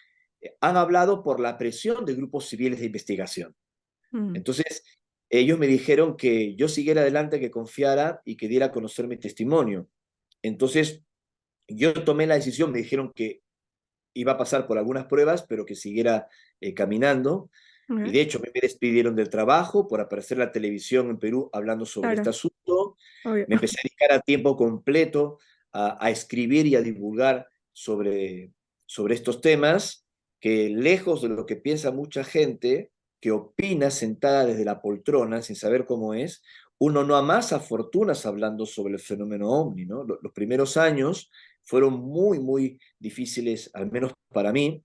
Speaker 2: han hablado por la presión de grupos civiles de investigación.
Speaker 1: Mm.
Speaker 2: Entonces, ellos me dijeron que yo siguiera adelante, que confiara y que diera a conocer mi testimonio. Entonces, yo tomé la decisión, me dijeron que iba a pasar por algunas pruebas, pero que siguiera caminando. Y
Speaker 1: Ok,
Speaker 2: de hecho, me despidieron del trabajo por aparecer en la televisión en Perú hablando sobre este
Speaker 1: claro,
Speaker 2: asunto.
Speaker 1: obvio.
Speaker 2: Me empecé a dedicar a tiempo completo a escribir y a divulgar sobre estos temas, que lejos de lo que piensa mucha gente, que opina sentada desde la poltrona sin saber cómo es, uno no amasa fortunas hablando sobre el fenómeno ovni, ¿no? Los primeros años fueron muy, muy difíciles, al menos para mí,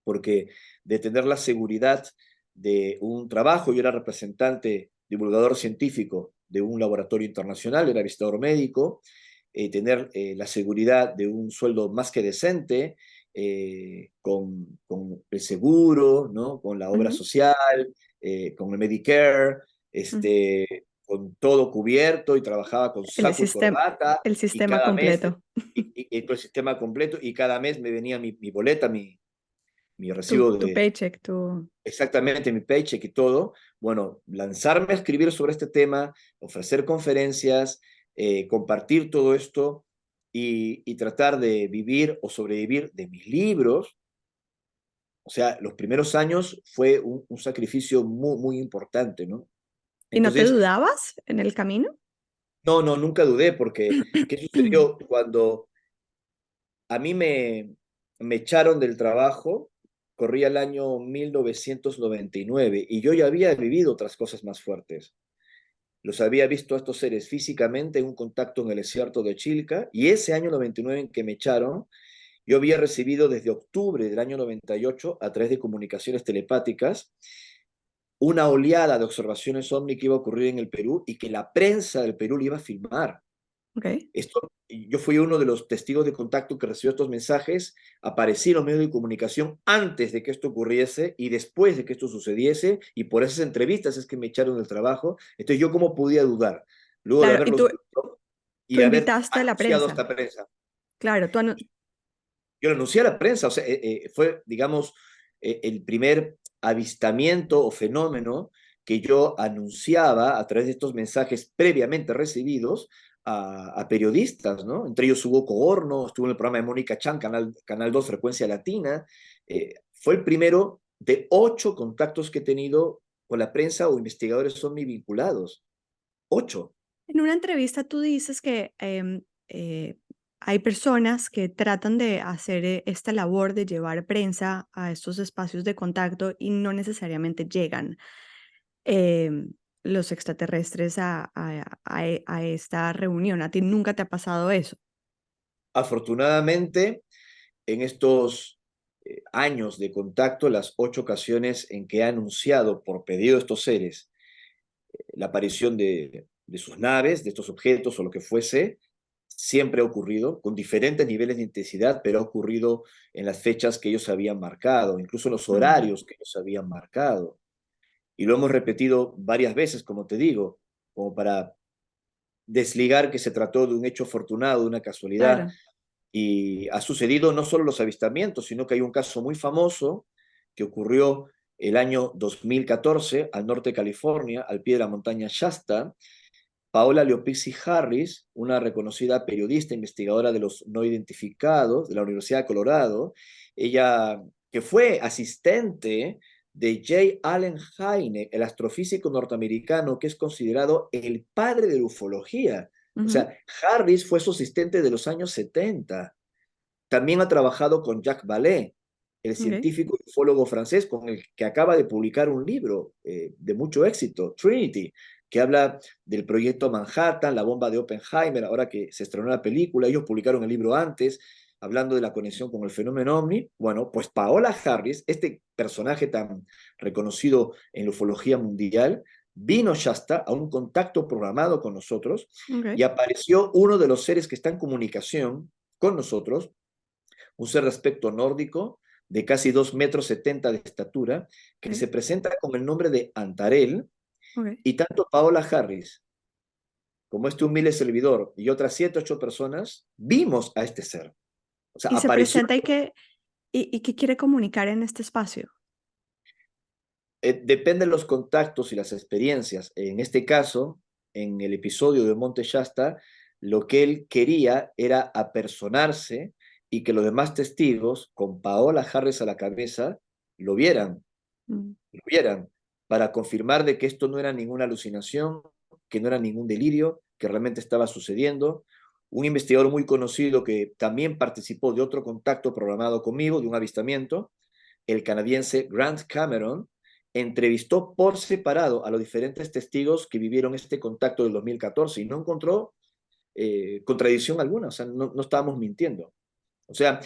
Speaker 2: porque de tener la seguridad de un trabajo, yo era representante, divulgador científico de un laboratorio internacional, era visitador médico, tener la seguridad de un sueldo más que decente, con el seguro, ¿no? Con la obra
Speaker 1: Ujú,
Speaker 2: social, con el Medicare,
Speaker 1: mm.
Speaker 2: con todo cubierto y trabajaba con
Speaker 1: El
Speaker 2: saco y
Speaker 1: sistema,
Speaker 2: corbata
Speaker 1: el
Speaker 2: y
Speaker 1: sistema
Speaker 2: cada mes,
Speaker 1: completo.
Speaker 2: y todo el sistema completo, y cada mes me venía mi boleta, mi recibo
Speaker 1: Tu
Speaker 2: de
Speaker 1: paycheck, tu...
Speaker 2: exactamente mi paycheck y todo. Bueno, lanzarme a escribir sobre este tema, ofrecer conferencias, compartir todo esto y tratar de vivir o sobrevivir de mis libros. O sea, los primeros años fue un sacrificio muy, muy importante, ¿no?
Speaker 1: ¿Y no te
Speaker 2: Entonces,
Speaker 1: dudabas en el camino?
Speaker 2: no, no, nunca dudé porque ¿qué sucedió cuando a mí me echaron del trabajo? corría el año 1999 y yo ya había vivido otras cosas más fuertes. Los había visto a estos seres físicamente en un contacto en el desierto de Chilca, y ese año 99 en que me echaron, yo había recibido desde octubre del año 98, a través de comunicaciones telepáticas, una oleada de observaciones OVNI que iba a ocurrir en el Perú y que la prensa del Perú le iba a filmar.
Speaker 1: Ok.
Speaker 2: Yo fui uno de los testigos de contacto que recibió estos mensajes, aparecí en los medios de comunicación antes de que esto ocurriese y después de que esto sucediese, y por esas entrevistas es que me echaron del trabajo. Entonces, ¿yo cómo podía dudar? Luego de
Speaker 1: Claro, y
Speaker 2: haberlos visto y
Speaker 1: tú
Speaker 2: de haber
Speaker 1: invitaste a la
Speaker 2: anunciado
Speaker 1: prensa.
Speaker 2: esta prensa.
Speaker 1: Claro,
Speaker 2: Yo lo anuncié a la prensa, o sea, fue, digamos, el primer avistamiento o fenómeno que yo anunciaba a través de estos mensajes previamente recibidos a periodistas, ¿no? Entre ellos Hugo Cogorno, estuvo en el programa de Mónica Chan, Canal 2 Frecuencia Latina. Fue el primero de 8 contactos que he tenido con la prensa o investigadores son mi vinculados. 8.
Speaker 1: en una entrevista tú dices que hay personas que tratan de hacer esta labor de llevar prensa a estos espacios de contacto y no necesariamente llegan em, los extraterrestres a esta reunión. ¿A ti nunca te ha pasado eso?
Speaker 2: Afortunadamente, en estos años de contacto, las 8 ocasiones en que ha anunciado por pedido de estos seres la aparición de sus naves, de estos objetos o lo que fuese, siempre ha ocurrido, con diferentes niveles de intensidad, pero ha ocurrido en las fechas que ellos habían marcado, incluso en los
Speaker 1: Mm,
Speaker 2: horarios que ellos habían marcado. Y lo hemos repetido varias veces, como te digo, como para desligar que se trató de un hecho afortunado, de una casualidad.
Speaker 1: claro.
Speaker 2: Y ha sucedido no solo los avistamientos, sino que hay un caso muy famoso que ocurrió el año 2014 al norte de California, al pie de la montaña Shasta. Paola Leopixi Harris, una reconocida periodista investigadora de los no identificados de la Universidad de Colorado, ella que fue asistente de J. Allen Hynek, el astrofísico norteamericano que es considerado el padre de la ufología. O
Speaker 1: Ujú,
Speaker 2: sea, Harris fue su asistente de los años 70. También ha trabajado con Jacques Vallée, el
Speaker 1: ok.
Speaker 2: científico y ufólogo francés con el que acaba de publicar un libro de mucho éxito, Trinity, que habla del proyecto Manhattan, la bomba de Oppenheimer, ahora que se estrenó la película. Ellos publicaron el libro antes, hablando de la conexión con el fenómeno OVNI. Bueno, pues Paola Harris, este personaje tan reconocido en la ufología mundial, vino Shasta a un contacto programado con nosotros y
Speaker 1: Ok.
Speaker 2: apareció uno de los seres que está en comunicación con nosotros, un ser de aspecto nórdico, de casi 2,70 m de estatura, que
Speaker 1: Ok.
Speaker 2: se presenta con el nombre de Antarel,
Speaker 1: Ok.
Speaker 2: y tanto Paola Harris como este humilde servidor y otras 7, 8 personas vimos a este ser. O sea,
Speaker 1: Y se
Speaker 2: apareció.
Speaker 1: presenta y qué quiere comunicar en este espacio.
Speaker 2: Depende de los contactos y las experiencias. En este caso, en el episodio de Monte Shasta, lo que él quería era apersonarse y que los demás testigos, con Paola Harris a la cabeza, lo vieran,
Speaker 1: Mm,
Speaker 2: lo vieran, para confirmar de que esto no era ninguna alucinación, que no era ningún delirio, que realmente estaba sucediendo. Un investigador muy conocido que también participó de otro contacto programado conmigo, de un avistamiento, el canadiense Grant Cameron, entrevistó por separado a los diferentes testigos que vivieron este contacto del 2014 y no encontró contradicción alguna, o sea, no estábamos mintiendo. O sea,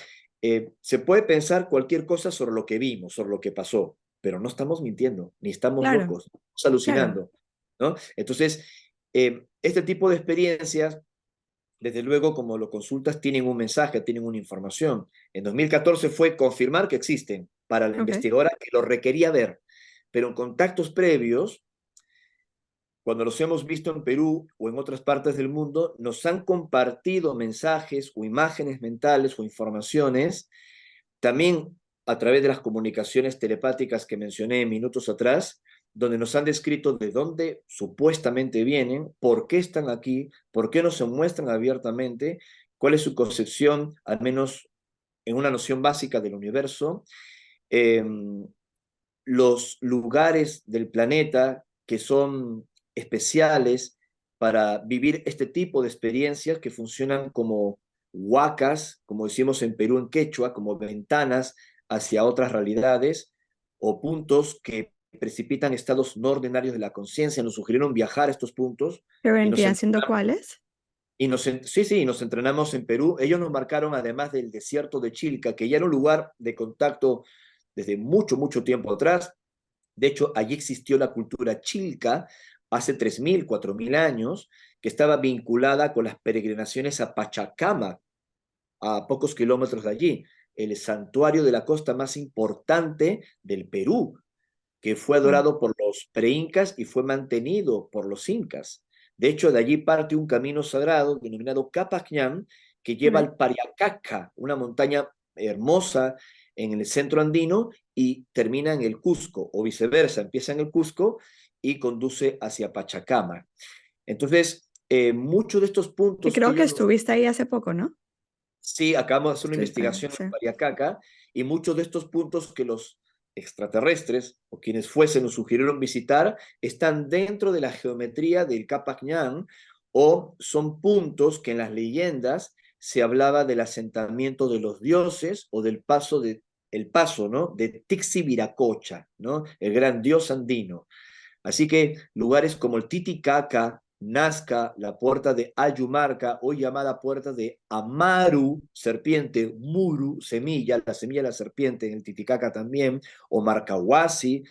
Speaker 2: se puede pensar cualquier cosa sobre lo que vimos, sobre lo que pasó, pero no estamos mintiendo, ni estamos
Speaker 1: claro,
Speaker 2: locos, estamos
Speaker 1: claro.
Speaker 2: alucinando, ¿no? Entonces, este tipo de experiencias, desde luego, como lo consultas, tienen un mensaje, tienen una información. En 2014 fue confirmar que existen para la
Speaker 1: Ok.
Speaker 2: investigadora que lo requería ver, pero en contactos previos, cuando los hemos visto en Perú o en otras partes del mundo, nos han compartido mensajes o imágenes mentales o informaciones, también a través de las comunicaciones telepáticas que mencioné minutos atrás, donde nos han descrito de dónde supuestamente vienen, por qué están aquí, por qué no se muestran abiertamente, cuál es su concepción, al menos en una noción básica del universo, eh, los lugares del planeta que son especiales para vivir este tipo de experiencias que funcionan como huacas, como decimos en Perú en quechua, como ventanas hacia otras realidades o puntos que precipitan estados no ordinarios de la conciencia. Nos sugirieron viajar a estos puntos
Speaker 1: ¿Qué
Speaker 2: y nos
Speaker 1: vendrían siendo
Speaker 2: entrenamos,
Speaker 1: cuáles?
Speaker 2: sí, nos entrenamos en Perú. Ellos nos marcaron, además del desierto de Chilca, que ya era un lugar de contacto desde mucho, mucho tiempo atrás. De hecho, allí existió la cultura chilca hace 3.000, 4.000 años, que estaba vinculada con las peregrinaciones a Pachacama, a pocos kilómetros de allí, el santuario de la costa más importante del Perú, que fue
Speaker 1: Wow.
Speaker 2: adorado por los preincas y fue mantenido por los incas. De hecho, de allí parte un camino sagrado denominado Capacñán, que lleva
Speaker 1: Ok.
Speaker 2: al Pariacaca, una montaña hermosa en el centro andino, y termina en el Cusco, o viceversa, empieza en el Cusco y conduce hacia Pachacama. Entonces, muchos de estos
Speaker 1: Que
Speaker 2: puntos que
Speaker 1: creo que
Speaker 2: ellos nos...
Speaker 1: estuviste ahí hace poco, ¿no?
Speaker 2: Sí, acabamos de hacer una
Speaker 1: Estuviste ahí,
Speaker 2: investigación en
Speaker 1: sí.
Speaker 2: Pariacaca, y muchos de estos puntos que los extraterrestres o quienes fuesen nos sugirieron visitar están dentro de la geometría del Capac Ñan, o son puntos que en las leyendas se hablaba del asentamiento de los dioses o del paso el paso, ¿no? De Tixi-Viracocha, ¿no? El gran dios andino. Así que lugares como el Titicaca, Nazca, la puerta de Ayumarca, hoy llamada puerta de Amaru, serpiente, Muru, semilla, la semilla de la serpiente en el Titicaca también, o Marcahuasi,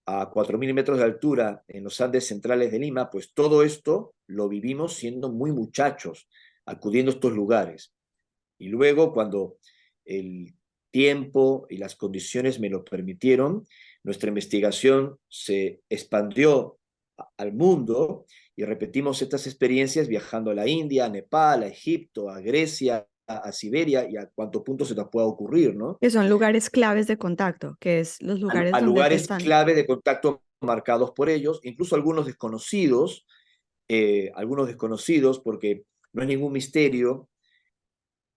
Speaker 2: a 4.000 metros de altura en los Andes centrales de Lima, pues todo esto lo vivimos siendo muy muchachos, acudiendo a estos lugares. Y luego, cuando el tiempo y las condiciones me lo permitieron, nuestra investigación se expandió al mundo y repetimos estas experiencias viajando a la India, a Nepal, a Egipto, a Grecia, a Siberia y a cuánto punto se nos pueda ocurrir, ¿no?
Speaker 1: Que son lugares claves de contacto, que es los lugares
Speaker 2: A
Speaker 1: donde te
Speaker 2: lugares
Speaker 1: están.
Speaker 2: clave de contacto marcados por ellos, incluso algunos desconocidos, porque no es ningún misterio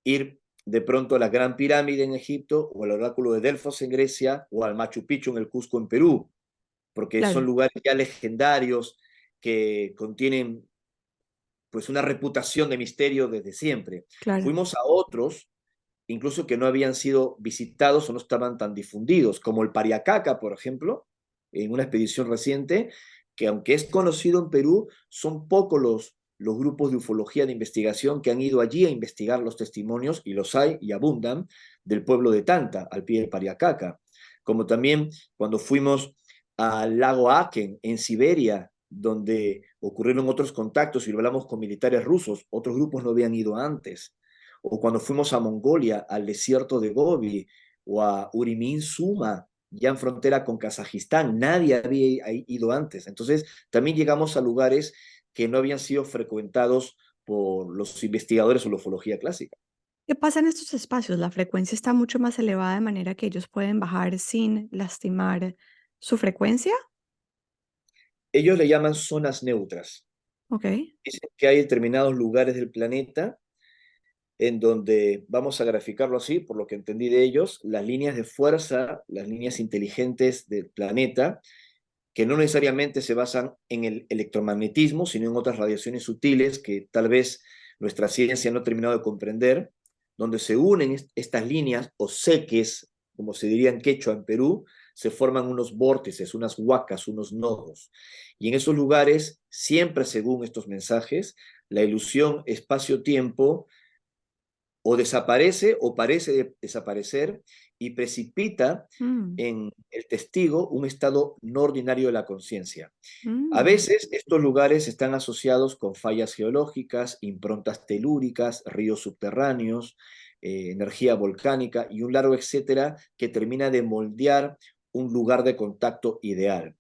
Speaker 2: ir de pronto a la Gran Pirámide en Egipto, o al Oráculo de Delfos en Grecia, o al Machu Picchu en el Cusco en Perú, porque son
Speaker 1: Claro,
Speaker 2: lugares ya legendarios que contienen pues una reputación de misterio desde siempre.
Speaker 1: claro.
Speaker 2: Fuimos a otros, incluso que no habían sido visitados o no estaban tan difundidos, como el Pariacaca, por ejemplo, en una expedición reciente, que aunque es conocido en Perú, son pocos los grupos de ufología de investigación que han ido allí a investigar los testimonios, y los hay y abundan, del pueblo de Tanta, al pie del Pariacaca. Como también cuando fuimos al lago Aken, en Siberia, donde ocurrieron otros contactos y lo hablamos con militares rusos, otros grupos no habían ido antes. O cuando fuimos a Mongolia, al desierto de Gobi, o a Urimin Suma, ya en frontera con Kazajistán, nadie había ido antes. Entonces, también llegamos a lugares que no habían sido frecuentados por los investigadores o la ufología clásica.
Speaker 1: ¿Qué pasa en estos espacios? La frecuencia está mucho más elevada de manera que ellos pueden bajar sin lastimar su frecuencia.
Speaker 2: Ellos le llaman zonas neutras.
Speaker 1: Ok,
Speaker 2: Dicen que hay determinados lugares del planeta en donde, vamos a graficarlo así, por lo que entendí de ellos, las líneas de fuerza, las líneas inteligentes del planeta, que no necesariamente se basan en el electromagnetismo, sino en otras radiaciones sutiles que tal vez nuestra ciencia no ha terminado de comprender, donde se unen estas líneas o seques, como se diría en quechua en Perú, se forman unos vórtices, unas huacas, unos nodos. Y en esos lugares, siempre según estos mensajes, la ilusión espacio-tiempo o desaparece o parece desaparecer, y precipita
Speaker 1: mm,
Speaker 2: en el testigo un estado no ordinario de la conciencia. A
Speaker 1: mm,
Speaker 2: veces estos lugares están asociados con fallas geológicas, improntas telúricas, ríos subterráneos, energía volcánica y un largo etcétera que termina de moldear un lugar de contacto ideal.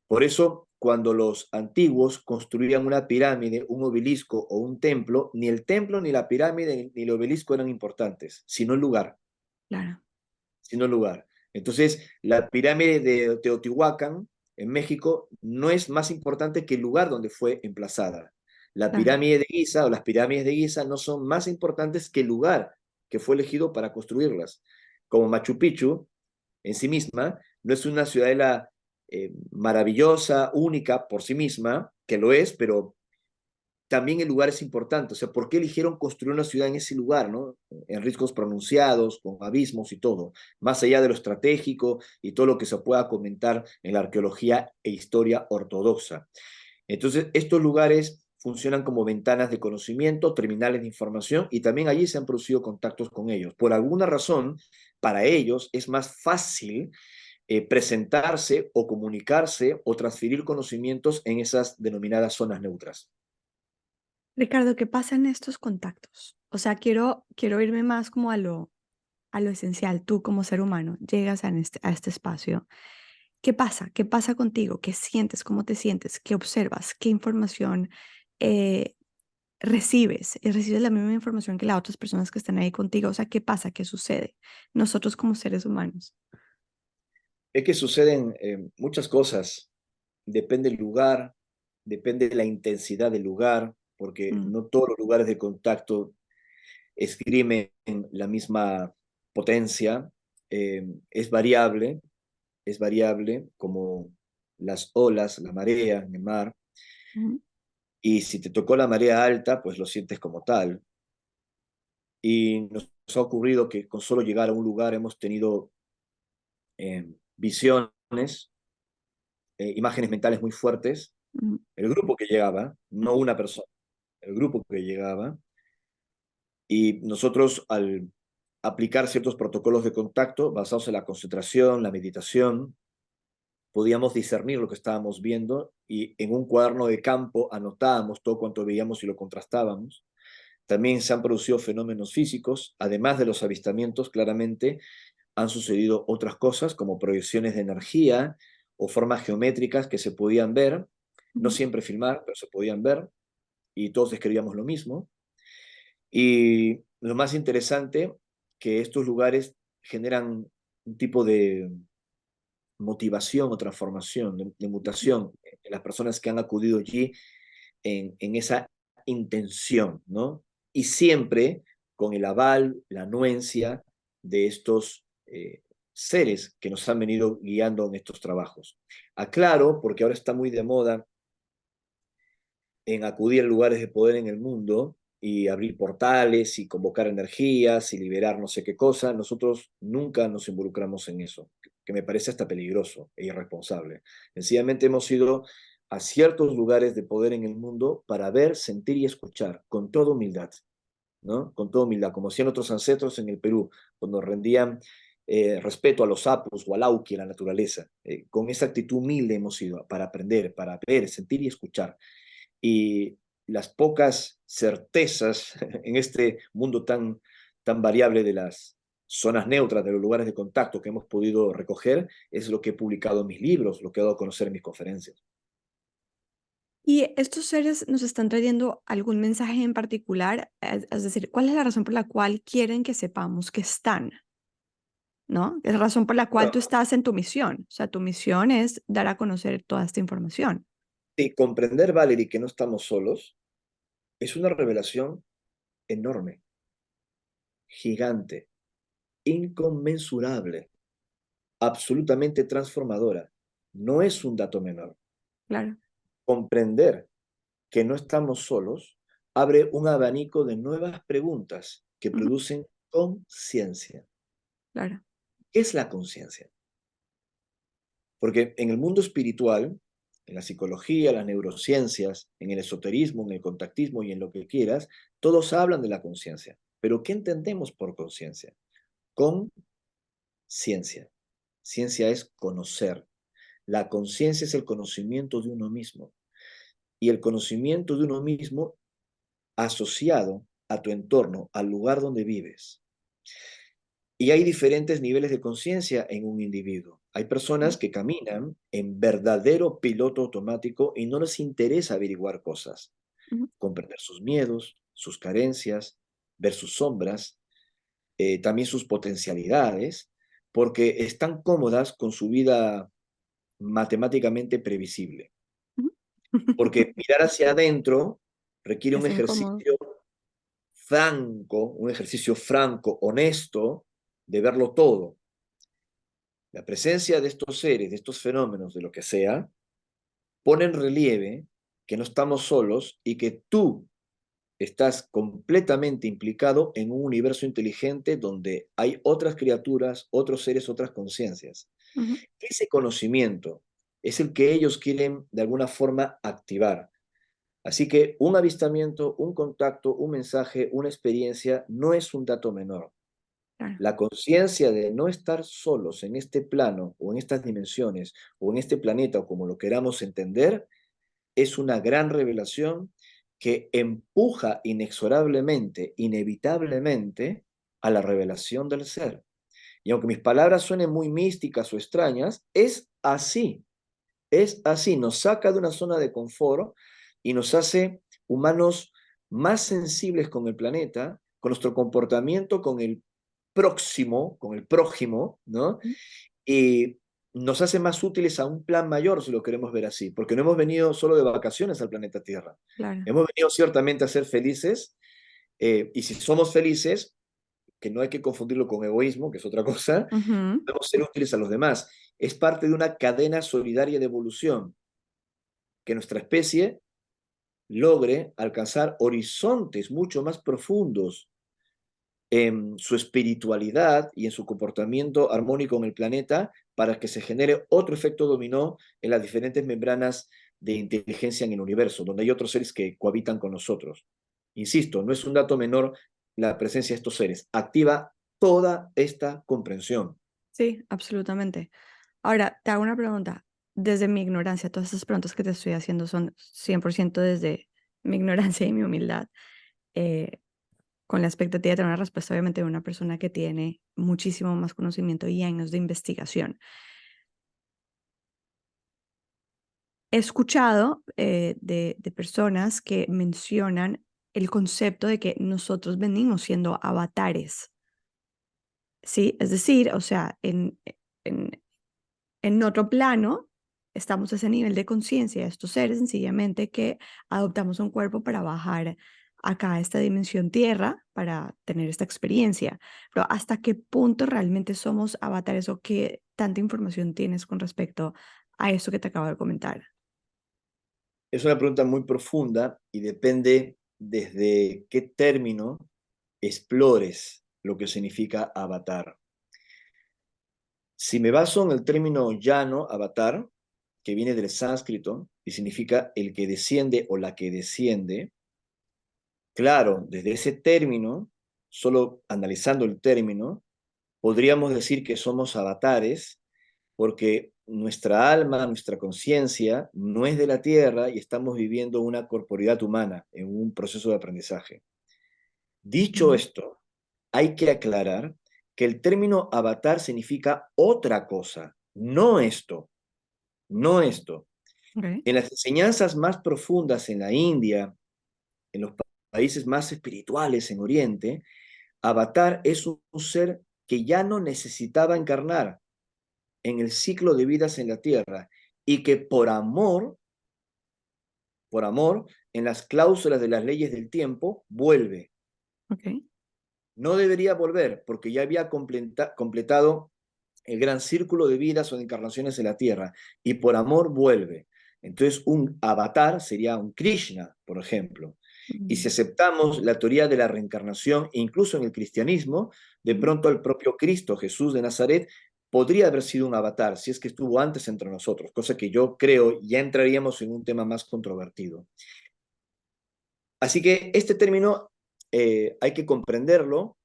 Speaker 2: Por eso, cuando los antiguos construían una pirámide, un obelisco o un templo, ni el templo, ni la pirámide, ni el obelisco eran importantes, sino el lugar,
Speaker 1: claro,
Speaker 2: sino el lugar. Entonces, la pirámide de Teotihuacán, en México, no es más importante que el lugar donde fue emplazada. La
Speaker 1: claro.
Speaker 2: pirámide de Giza o las pirámides de Giza no son más importantes que el lugar que fue elegido para construirlas. Como Machu Picchu, en sí misma, no es una ciudadela maravillosa, única por sí misma, que lo es, pero también el lugar es importante. O sea, ¿por qué eligieron construir una ciudad en ese lugar, ¿no? En riscos pronunciados, con abismos y todo, más allá de lo estratégico y todo lo que se pueda comentar en la arqueología e historia ortodoxa. Entonces, estos lugares funcionan como ventanas de conocimiento, terminales de información, y también allí se han producido contactos con ellos. Por alguna razón, para ellos es más fácil presentarse o comunicarse o transferir conocimientos en esas denominadas zonas neutras.
Speaker 1: Ricardo, ¿qué pasa en estos contactos? O sea, quiero irme más como a lo esencial. Tú como ser humano llegas a este espacio. ¿Qué pasa? ¿Qué pasa contigo? ¿Qué sientes? ¿Cómo te sientes? ¿Qué observas? ¿Qué información eh, recibes? ¿Y recibes la misma información que las otras personas que están ahí contigo? O sea, ¿qué pasa? ¿Qué sucede? Nosotros como seres humanos.
Speaker 2: Es que suceden muchas cosas. Depende del lugar, depende de la intensidad del lugar, porque
Speaker 1: Mm,
Speaker 2: no todos los lugares de contacto esgrimen la misma potencia. Es es variable como las olas, la marea en el mar.
Speaker 1: mm,
Speaker 2: Y si te tocó la marea alta, pues lo sientes como tal. Y nos ha ocurrido que con solo llegar a un lugar hemos tenido visiones, imágenes mentales muy fuertes.
Speaker 1: mm,
Speaker 2: El grupo que llegaba, no una persona, el grupo que llegaba, y nosotros al aplicar ciertos protocolos de contacto basados en la concentración, la meditación, podíamos discernir lo que estábamos viendo y en un cuaderno de campo anotábamos todo cuanto veíamos y lo contrastábamos. También se han producido fenómenos físicos, además de los avistamientos, claramente han sucedido otras cosas como proyecciones de energía o formas geométricas que se podían ver, no
Speaker 1: mm.
Speaker 2: siempre filmar, pero se podían ver y todos describíamos lo mismo. Y lo más interesante, que estos lugares generan un tipo de motivación o transformación, de mutación en las personas que han acudido allí en esa intención, ¿no? Y siempre con el aval, la anuencia de estos seres que nos han venido guiando en estos trabajos. Aclaro, porque ahora está muy de moda en acudir a lugares de poder en el mundo y abrir portales y convocar energías y liberar no sé qué cosa. Nosotros nunca nos involucramos en eso, que me parece hasta peligroso e irresponsable. Sencillamente hemos ido a ciertos lugares de poder en el mundo para ver, sentir y escuchar con toda humildad, ¿no? Con toda humildad, como hacían otros ancestros en el Perú, cuando rendían respeto a los sapos o al auqui, a la naturaleza. Con esa actitud humilde hemos ido para aprender, para ver, sentir y escuchar. Y las pocas certezas en este mundo tan variable de las zonas neutras, de los lugares de contacto que hemos podido recoger, es lo que he publicado en mis libros, lo que he dado a conocer en mis conferencias.
Speaker 1: Y estos seres nos están trayendo algún mensaje en particular, es decir, ¿cuál es la razón por la cual quieren que sepamos que están? ¿No? Es la razón por la cual tú
Speaker 2: Bueno,
Speaker 1: estás en tu misión. O sea, tu misión es dar a conocer toda esta información.
Speaker 2: sí, comprender, Valerie, que no estamos solos es una revelación enorme, gigante, inconmensurable, absolutamente transformadora. No es un dato menor.
Speaker 1: Claro,
Speaker 2: Comprender que no estamos solos abre un abanico de nuevas preguntas que
Speaker 1: ujú,
Speaker 2: producen conciencia.
Speaker 1: claro.
Speaker 2: ¿Qué es la conciencia? Porque en el mundo espiritual, en la psicología, las neurociencias, en el esoterismo, en el contactismo y en lo que quieras, todos hablan de la conciencia. Pero ¿qué entendemos por conciencia? Conciencia. Ciencia es conocer. La conciencia es el conocimiento de uno mismo. Y el conocimiento de uno mismo asociado a tu entorno, al lugar donde vives. Y hay diferentes niveles de conciencia en un individuo. Hay
Speaker 1: Ujú,
Speaker 2: personas que caminan en verdadero piloto automático y no les interesa averiguar cosas,
Speaker 1: ujú,
Speaker 2: comprender sus miedos, sus carencias, ver sus sombras, también sus potencialidades, porque están cómodas con su vida matemáticamente previsible.
Speaker 1: ujú.
Speaker 2: Porque mirar hacia adentro requiere un
Speaker 1: Es incómodo.
Speaker 2: ejercicio franco, un ejercicio franco, honesto, de verlo todo. La presencia de estos seres, de estos fenómenos, de lo que sea, pone en relieve que no estamos solos y que tú estás completamente implicado en un universo inteligente donde hay otras criaturas, otros seres, otras conciencias.
Speaker 1: Ujú.
Speaker 2: Ese conocimiento es el que ellos quieren de alguna forma activar. Así que un avistamiento, un contacto, un mensaje, una experiencia no es un dato menor.
Speaker 1: Claro.
Speaker 2: La conciencia de no estar solos en este plano o en estas dimensiones o en este planeta o como lo queramos entender es una gran revelación que empuja inexorablemente, inevitablemente a la revelación del ser. Y aunque mis palabras suenen muy místicas o extrañas, es así, nos saca de una zona de confort y nos hace humanos más sensibles con el planeta, con nuestro comportamiento, con el próximo, con el prójimo, ¿no?
Speaker 1: Mm.
Speaker 2: Y nos hace más útiles a un plan mayor, si lo queremos ver así, porque no hemos venido solo de vacaciones al planeta Tierra.
Speaker 1: Claro.
Speaker 2: Hemos venido ciertamente a ser felices, y si somos felices, que no hay que confundirlo con egoísmo, que es otra cosa,
Speaker 1: Ujú.
Speaker 2: podemos ser útiles a los demás. Es parte de una cadena solidaria de evolución, que nuestra especie logre alcanzar horizontes mucho más profundos en su espiritualidad y en su comportamiento armónico en el planeta para que se genere otro efecto dominó en las diferentes membranas de inteligencia en el universo, donde hay otros seres que cohabitan con nosotros. Insisto, no es un dato menor la presencia de estos seres. Activa toda esta comprensión.
Speaker 1: Sí, absolutamente. Ahora, te hago una pregunta. Desde mi ignorancia, todas estas preguntas que te estoy haciendo son 100% desde mi ignorancia y mi humildad, eh, con la expectativa de tener una respuesta, obviamente, de una persona que tiene muchísimo más conocimiento y años de investigación. He escuchado de personas que mencionan el concepto de que nosotros venimos siendo avatares, ¿sí? Es decir, o sea, en, en otro plano estamos a ese nivel de conciencia de estos seres, sencillamente que adoptamos un cuerpo para bajar acá a esta dimensión tierra para tener esta experiencia. Pero ¿hasta qué punto realmente somos avatares o qué tanta información tienes con respecto a esto que te acabo de comentar?
Speaker 2: Es una pregunta muy profunda y depende desde qué término explores lo que significa avatar. Si me baso en el término llano, avatar, que viene del sánscrito y significa el que desciende o la que desciende, claro, desde ese término, solo analizando el término, podríamos decir que somos avatares porque nuestra alma, nuestra conciencia no es de la tierra y estamos viviendo una corporeidad humana en un proceso de aprendizaje. Dicho
Speaker 1: Ujú.
Speaker 2: esto, hay que aclarar que el término avatar significa otra cosa, no esto, no esto.
Speaker 1: Ok.
Speaker 2: En las enseñanzas más profundas en la India, en los países más espirituales en Oriente, avatar es un ser que ya no necesitaba encarnar en el ciclo de vidas en la tierra y que por amor, en las cláusulas de las leyes del tiempo, vuelve.
Speaker 1: Ok.
Speaker 2: No debería volver porque ya había completado el gran círculo de vidas o de encarnaciones en la tierra y por amor vuelve. Entonces un avatar sería un Krishna, por ejemplo. Y si
Speaker 1: Mm.
Speaker 2: aceptamos la teoría de la reencarnación, incluso en el cristianismo, de
Speaker 1: Ujú.
Speaker 2: pronto el propio Cristo, Jesús de Nazaret, podría haber sido un avatar si es que estuvo antes entre nosotros, cosa que yo creo ya entraríamos en un tema más controvertido. Así que este término hay que comprenderlo.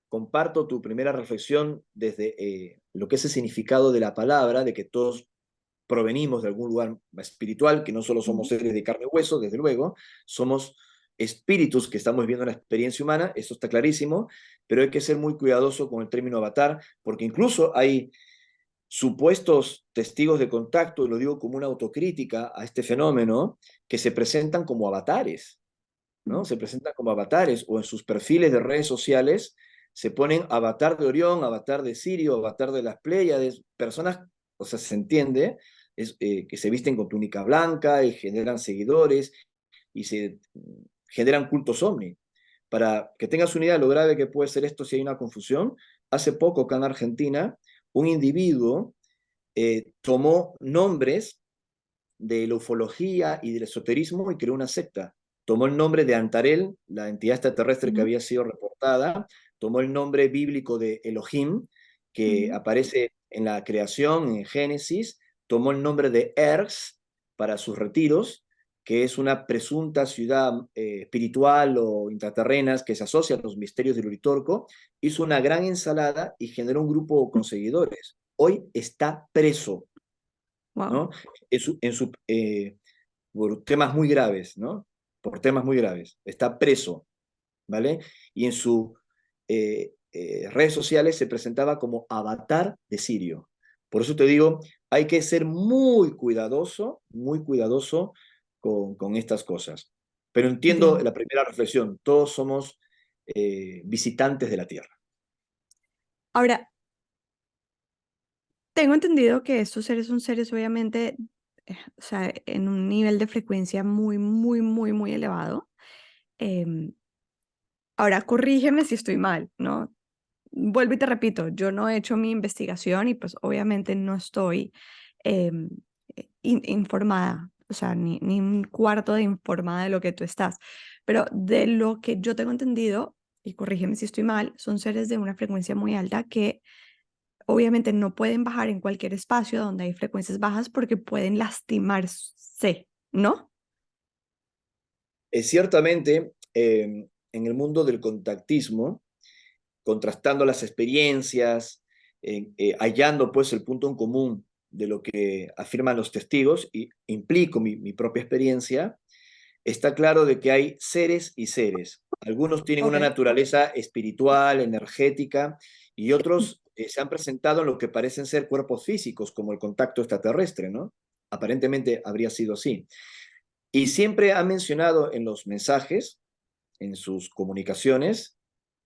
Speaker 2: Comparto tu primera reflexión desde lo que es el significado de la palabra, de que todos provenimos de algún lugar espiritual, que no solo somos
Speaker 1: Ujú.
Speaker 2: seres de carne y hueso, desde luego, somos espíritus que estamos viviendo la experiencia humana, eso está clarísimo, pero hay que ser muy cuidadoso con el término avatar, porque incluso hay supuestos testigos de contacto, y lo digo como una autocrítica a este fenómeno, que se presentan como avatares, ¿no?
Speaker 1: Mm.
Speaker 2: Se presentan como avatares o en sus perfiles de redes sociales se ponen avatar de Orión, avatar de Sirio, avatar de las Pléyades, personas, o sea, se entiende, que se visten con túnica blanca y generan seguidores y se generan cultos ovni. Para que tengas una idea de lo grave que puede ser esto si hay una confusión, hace poco acá en Argentina, un individuo tomó nombres de la ufología y del esoterismo y creó una secta. Tomó el nombre de Antarel, la entidad extraterrestre que
Speaker 1: Ujú,
Speaker 2: había sido reportada, tomó el nombre bíblico de Elohim, que
Speaker 1: ujú.
Speaker 2: aparece en la creación, en Génesis, tomó el nombre de Erz para sus retiros, que es una presunta ciudad espiritual o intraterrena que se asocia a los misterios del Uritorco, hizo una gran ensalada y generó un grupo con seguidores. Hoy está preso,
Speaker 1: Wow.
Speaker 2: ¿no? Por temas muy graves, ¿no? Por temas muy graves. Está preso, ¿vale? Y en sus redes sociales se presentaba como avatar de Sirio. Por eso te digo, hay que ser muy cuidadoso con estas cosas. Pero entiendo
Speaker 1: Entiendo.
Speaker 2: la primera reflexión, todos somos visitantes de la Tierra.
Speaker 1: Ahora, tengo entendido que estos seres son seres obviamente, o sea, en un nivel de frecuencia muy, muy, muy, muy elevado. Em, Ahora, corrígeme si estoy mal, ¿no? Vuelvo y te repito, yo no he hecho mi investigación y pues obviamente no estoy em, informada, o sea, ni un cuarto de informada de lo que tú estás. Pero de lo que yo tengo entendido, y corrígeme si estoy mal, son seres de una frecuencia muy alta que obviamente no pueden bajar en cualquier espacio donde hay frecuencias bajas porque pueden lastimarse, ¿no?
Speaker 2: Ciertamente, en el mundo del contactismo, contrastando las experiencias, hallando pues el punto en común de lo que afirman los testigos, y implico mi propia experiencia, está claro de que hay seres y seres. Algunos tienen una
Speaker 1: Ok.
Speaker 2: naturaleza espiritual, energética, y otros se han presentado en lo que parecen ser cuerpos físicos, como el contacto extraterrestre, ¿no? Aparentemente habría sido así. Y siempre ha mencionado en los mensajes, en sus comunicaciones,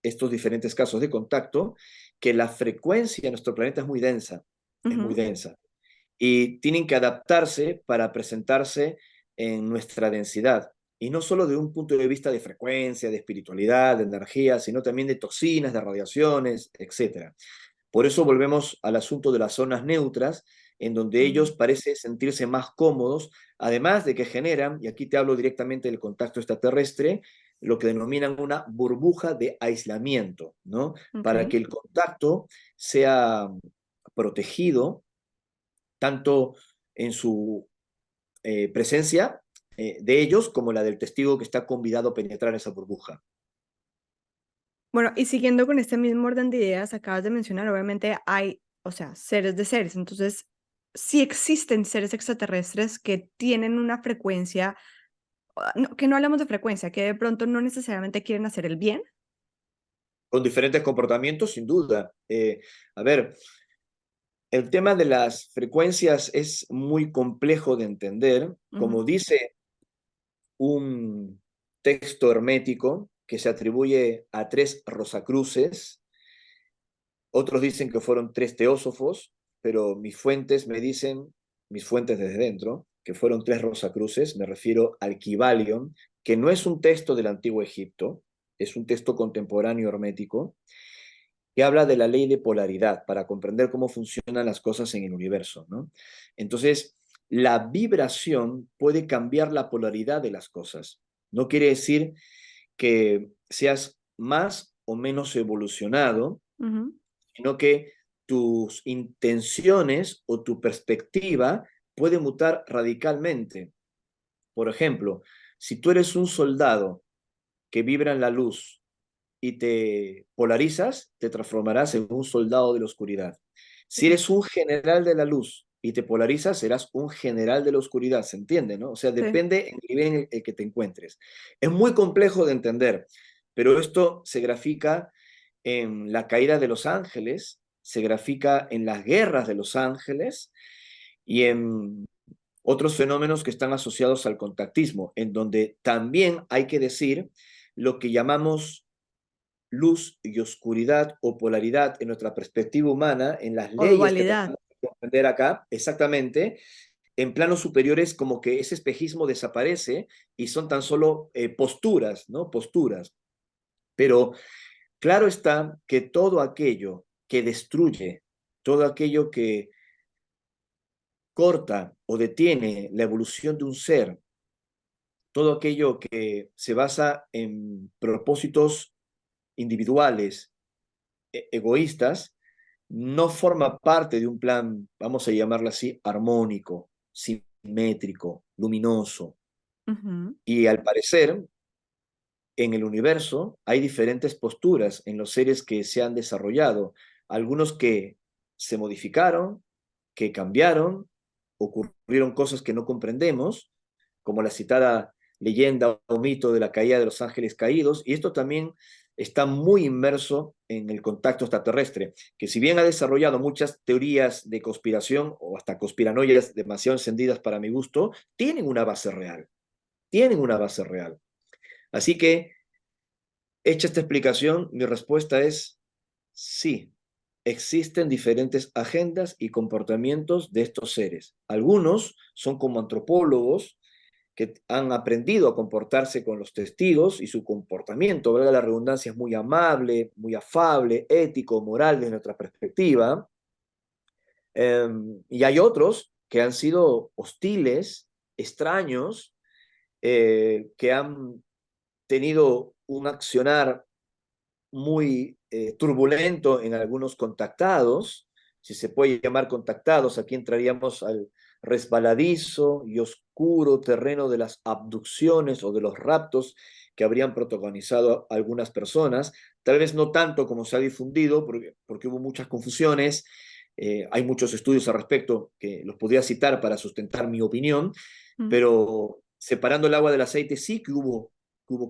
Speaker 2: estos diferentes casos de contacto, que la frecuencia de nuestro planeta es muy
Speaker 1: Ujú.
Speaker 2: densa, y tienen que adaptarse para presentarse en nuestra densidad. Y no solo de un punto de vista de frecuencia, de espiritualidad, de energía, sino también de toxinas, de radiaciones, etcétera. Por eso volvemos al asunto de las zonas neutras, en donde ellos
Speaker 1: Mm,
Speaker 2: parecen sentirse más cómodos, además de que generan, y aquí te hablo directamente del contacto extraterrestre, lo que denominan una burbuja de aislamiento, ¿no? Para
Speaker 1: ok.
Speaker 2: que el contacto sea protegido tanto en su presencia de ellos como la del testigo que está convidado a penetrar esa burbuja.
Speaker 1: Bueno, y siguiendo con este mismo orden de ideas, acabas de mencionar, obviamente hay, o sea, seres de seres. Entonces, sí existen seres extraterrestres que tienen una frecuencia, que no hablamos de frecuencia, que de pronto no necesariamente quieren hacer el bien.
Speaker 2: Con diferentes comportamientos, sin duda. A ver, el tema de las frecuencias es muy complejo de entender.
Speaker 1: Ujú,
Speaker 2: Como dice un texto hermético que se atribuye a tres Rosacruces, otros dicen que fueron tres teósofos, pero mis fuentes me dicen, mis fuentes desde dentro, que fueron tres Rosacruces. Me refiero al Kybalion, que no es un texto del antiguo Egipto, es un texto contemporáneo hermético, que habla de la ley de polaridad para comprender cómo funcionan las cosas en el universo, ¿no? Entonces, la vibración puede cambiar la polaridad de las cosas. No quiere decir que seas más o menos evolucionado,
Speaker 1: ujú.
Speaker 2: sino que tus intenciones o tu perspectiva puede mutar radicalmente. Por ejemplo, si tú eres un soldado que vibra en la luz y te polarizas, te transformarás en un soldado de la oscuridad. Si
Speaker 1: Sí,
Speaker 2: eres un general de la luz y te polarizas, serás un general de la oscuridad, ¿se entiende? ¿No? O sea,
Speaker 1: sí.
Speaker 2: depende en el nivel en el que te encuentres. Es muy complejo de entender, pero esto se grafica en la caída de los ángeles, se grafica en las guerras de los ángeles y en otros fenómenos que están asociados al contactismo, en donde también hay que decir lo que llamamos luz y oscuridad o polaridad en nuestra perspectiva humana, en las
Speaker 1: O
Speaker 2: leyes que
Speaker 1: dualidad.
Speaker 2: tratamos de comprender acá, exactamente, en planos superiores como que ese espejismo desaparece y son tan solo posturas, ¿no? Posturas. Pero claro está que todo aquello que destruye, todo aquello que corta o detiene la evolución de un ser, todo aquello que se basa en propósitos individuales, egoístas, no forma parte de un plan, vamos a llamarlo así, armónico, simétrico, luminoso.
Speaker 1: Ujú.
Speaker 2: Y al parecer, en el universo hay diferentes posturas en los seres que se han desarrollado. Algunos que se modificaron, que cambiaron, ocurrieron cosas que no comprendemos, como la citada leyenda o mito de la caída de los ángeles caídos, y esto también está muy inmerso en el contacto extraterrestre, que si bien ha desarrollado muchas teorías de conspiración o hasta conspiranoias demasiado encendidas para mi gusto, tienen una base real, tienen una base real. Así que, hecha esta explicación, mi respuesta es sí, existen diferentes agendas y comportamientos de estos seres. Algunos son como antropólogos que han aprendido a comportarse con los testigos y su comportamiento, valga la redundancia, es muy amable, muy afable, ético, moral desde nuestra perspectiva. Y hay otros que han sido hostiles, extraños, que han tenido un accionar muy turbulento en algunos contactados, si se puede llamar contactados, aquí entraríamos al resbaladizo y oscuro terreno de las abducciones o de los raptos que habrían protagonizado algunas personas, tal vez no tanto como se ha difundido, porque hubo muchas confusiones, hay muchos estudios al respecto que los podría citar para sustentar mi opinión,
Speaker 1: Mm.
Speaker 2: pero separando el agua del aceite sí que hubo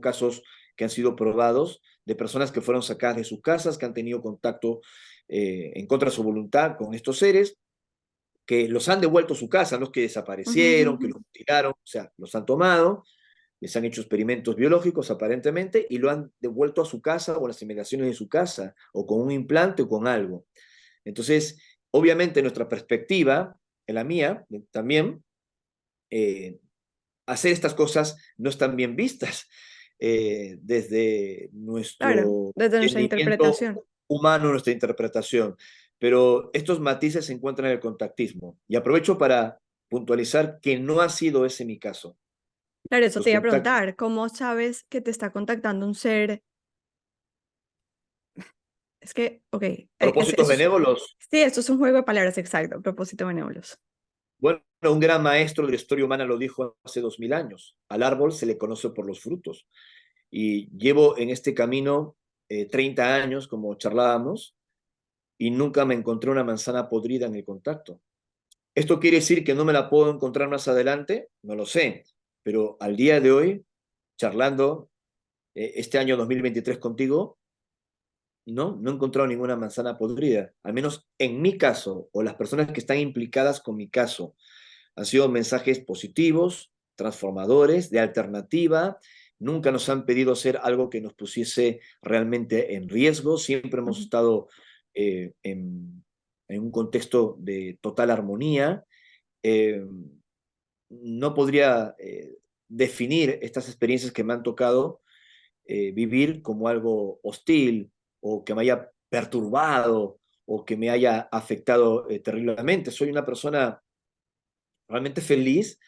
Speaker 2: casos que han sido probados de personas que fueron sacadas de sus casas, que han tenido contacto en contra de su voluntad con estos seres, que los han devuelto a su casa, los que
Speaker 1: Ujú, ujú,
Speaker 2: desaparecieron, que
Speaker 1: ujú.
Speaker 2: los tiraron, o sea, los han tomado, les han hecho experimentos biológicos aparentemente y lo han devuelto a su casa o a las inmediaciones de su casa, o con un implante o con algo. Entonces, obviamente nuestra perspectiva, en la mía también, eh, hacer estas cosas no están bien vistas desde
Speaker 1: Claro,
Speaker 2: nuestro
Speaker 1: desde nuestra
Speaker 2: entendimiento
Speaker 1: interpretación.
Speaker 2: humano, nuestra interpretación. Pero estos matices se encuentran en el contactismo. Y aprovecho para puntualizar que no ha sido ese mi caso.
Speaker 1: Claro, eso
Speaker 2: Los
Speaker 1: te iba a
Speaker 2: contactos,
Speaker 1: preguntar, ¿cómo sabes que te está contactando un ser? Es que, ok,
Speaker 2: propósitos benévolos,
Speaker 1: sí, esto es un juego de palabras, exacto, propósito benévolos.
Speaker 2: bueno, un gran maestro de la historia humana lo dijo hace 2000 años. Al árbol se le conoce por los frutos. Y llevo en este camino 30 años, como charlábamos, y nunca me encontré una manzana podrida en el contacto. ¿Esto quiere decir que no me la puedo encontrar más adelante? No lo sé, pero al día de hoy, charlando este año 2023 contigo, no he encontrado ninguna manzana podrida, al menos en mi caso, o las personas que están implicadas con mi caso. Han sido mensajes positivos, transformadores, de alternativa. Nunca nos han pedido hacer algo que nos pusiese realmente en riesgo. Siempre hemos
Speaker 1: Ujú.
Speaker 2: estado en un contexto de total armonía. Eh, no podría definir estas experiencias que me han tocado vivir como algo hostil o que me haya perturbado o que me haya afectado terriblemente. Soy una persona realmente feliz,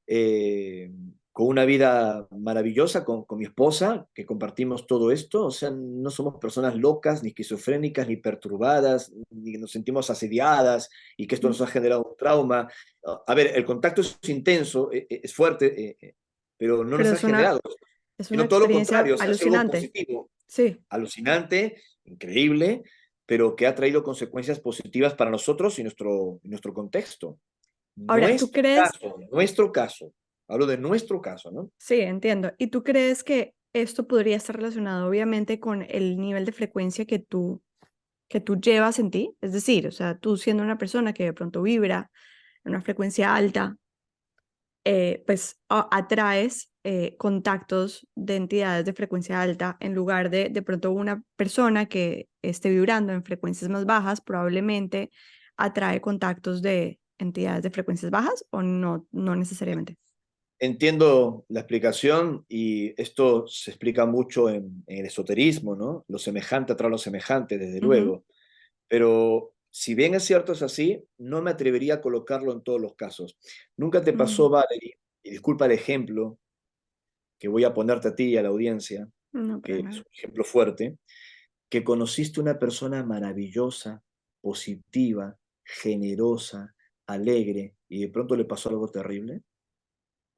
Speaker 2: eh, con una vida maravillosa con mi esposa, que compartimos todo esto. O sea, no somos personas locas, ni esquizofrénicas, ni perturbadas, ni nos sentimos asediadas y que esto
Speaker 1: Ujú.
Speaker 2: nos ha generado un trauma. A ver, el contacto es intenso, es fuerte, pero no
Speaker 1: Pero
Speaker 2: nos ha generado,
Speaker 1: es una
Speaker 2: sino todo lo
Speaker 1: experiencia
Speaker 2: contrario, o sea, ha sido algo
Speaker 1: alucinante.
Speaker 2: positivo,
Speaker 1: Sí.
Speaker 2: alucinante, increíble, pero que ha traído consecuencias positivas para nosotros y nuestro contexto.
Speaker 1: Ahora, ¿tú crees?
Speaker 2: Nuestro caso, hablo de nuestro caso, ¿no?
Speaker 1: Sí, entiendo. ¿Y tú crees que esto podría estar relacionado obviamente con el nivel de frecuencia que tú llevas en ti? Es decir, o sea, tú siendo una persona que de pronto vibra en una frecuencia alta, pues atraes contactos de entidades de frecuencia alta en lugar de pronto una persona que esté vibrando en frecuencias más bajas, probablemente atrae contactos de entidades de frecuencias bajas o no, no necesariamente.
Speaker 2: Entiendo la explicación y esto se explica mucho en el esoterismo, ¿no? Lo semejante atrae lo semejante, desde
Speaker 1: Ujú.
Speaker 2: luego. Pero si bien es cierto es así, no me atrevería a colocarlo en todos los casos. ¿Nunca te pasó,
Speaker 1: Mm,
Speaker 2: Valerie, y disculpa el ejemplo que voy a ponerte a ti y a la audiencia,
Speaker 1: no, para
Speaker 2: que es
Speaker 1: nada.
Speaker 2: un ejemplo fuerte, que conociste una persona maravillosa, positiva, generosa, alegre, y de pronto le pasó algo terrible?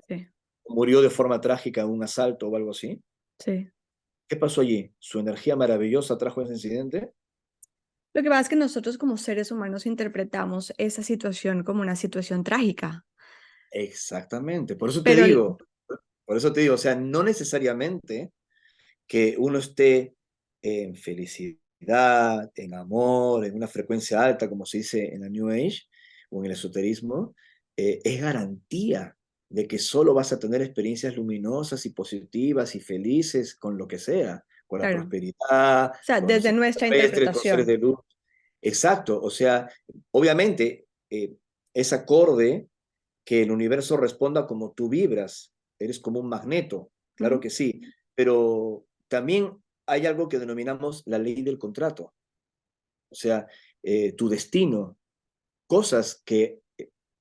Speaker 1: Sí,
Speaker 2: ¿Murió de forma trágica en un asalto o algo así?
Speaker 1: sí.
Speaker 2: ¿Qué pasó allí? ¿Su energía maravillosa trajo ese incidente?
Speaker 1: Lo que pasa es que nosotros como seres humanos interpretamos esa situación como una situación trágica,
Speaker 2: Exactamente,
Speaker 1: pero
Speaker 2: por eso te digo, o sea, no necesariamente que uno esté en felicidad, en amor, en una frecuencia alta, como se dice en la New Age o en el esoterismo, es garantía de que solo vas a tener experiencias luminosas y positivas y felices con lo que sea, con la
Speaker 1: claro, o
Speaker 2: prosperidad,
Speaker 1: sea,
Speaker 2: con los
Speaker 1: desde nuestra
Speaker 2: extraterrestres, con seres
Speaker 1: interpretación.
Speaker 2: de luz. Exacto, o sea, obviamente es acorde que el universo responda como tú vibras, eres como un magneto, claro
Speaker 1: Ujú,
Speaker 2: que sí, pero también hay algo que denominamos la ley del contrato, o sea, tu destino, cosas que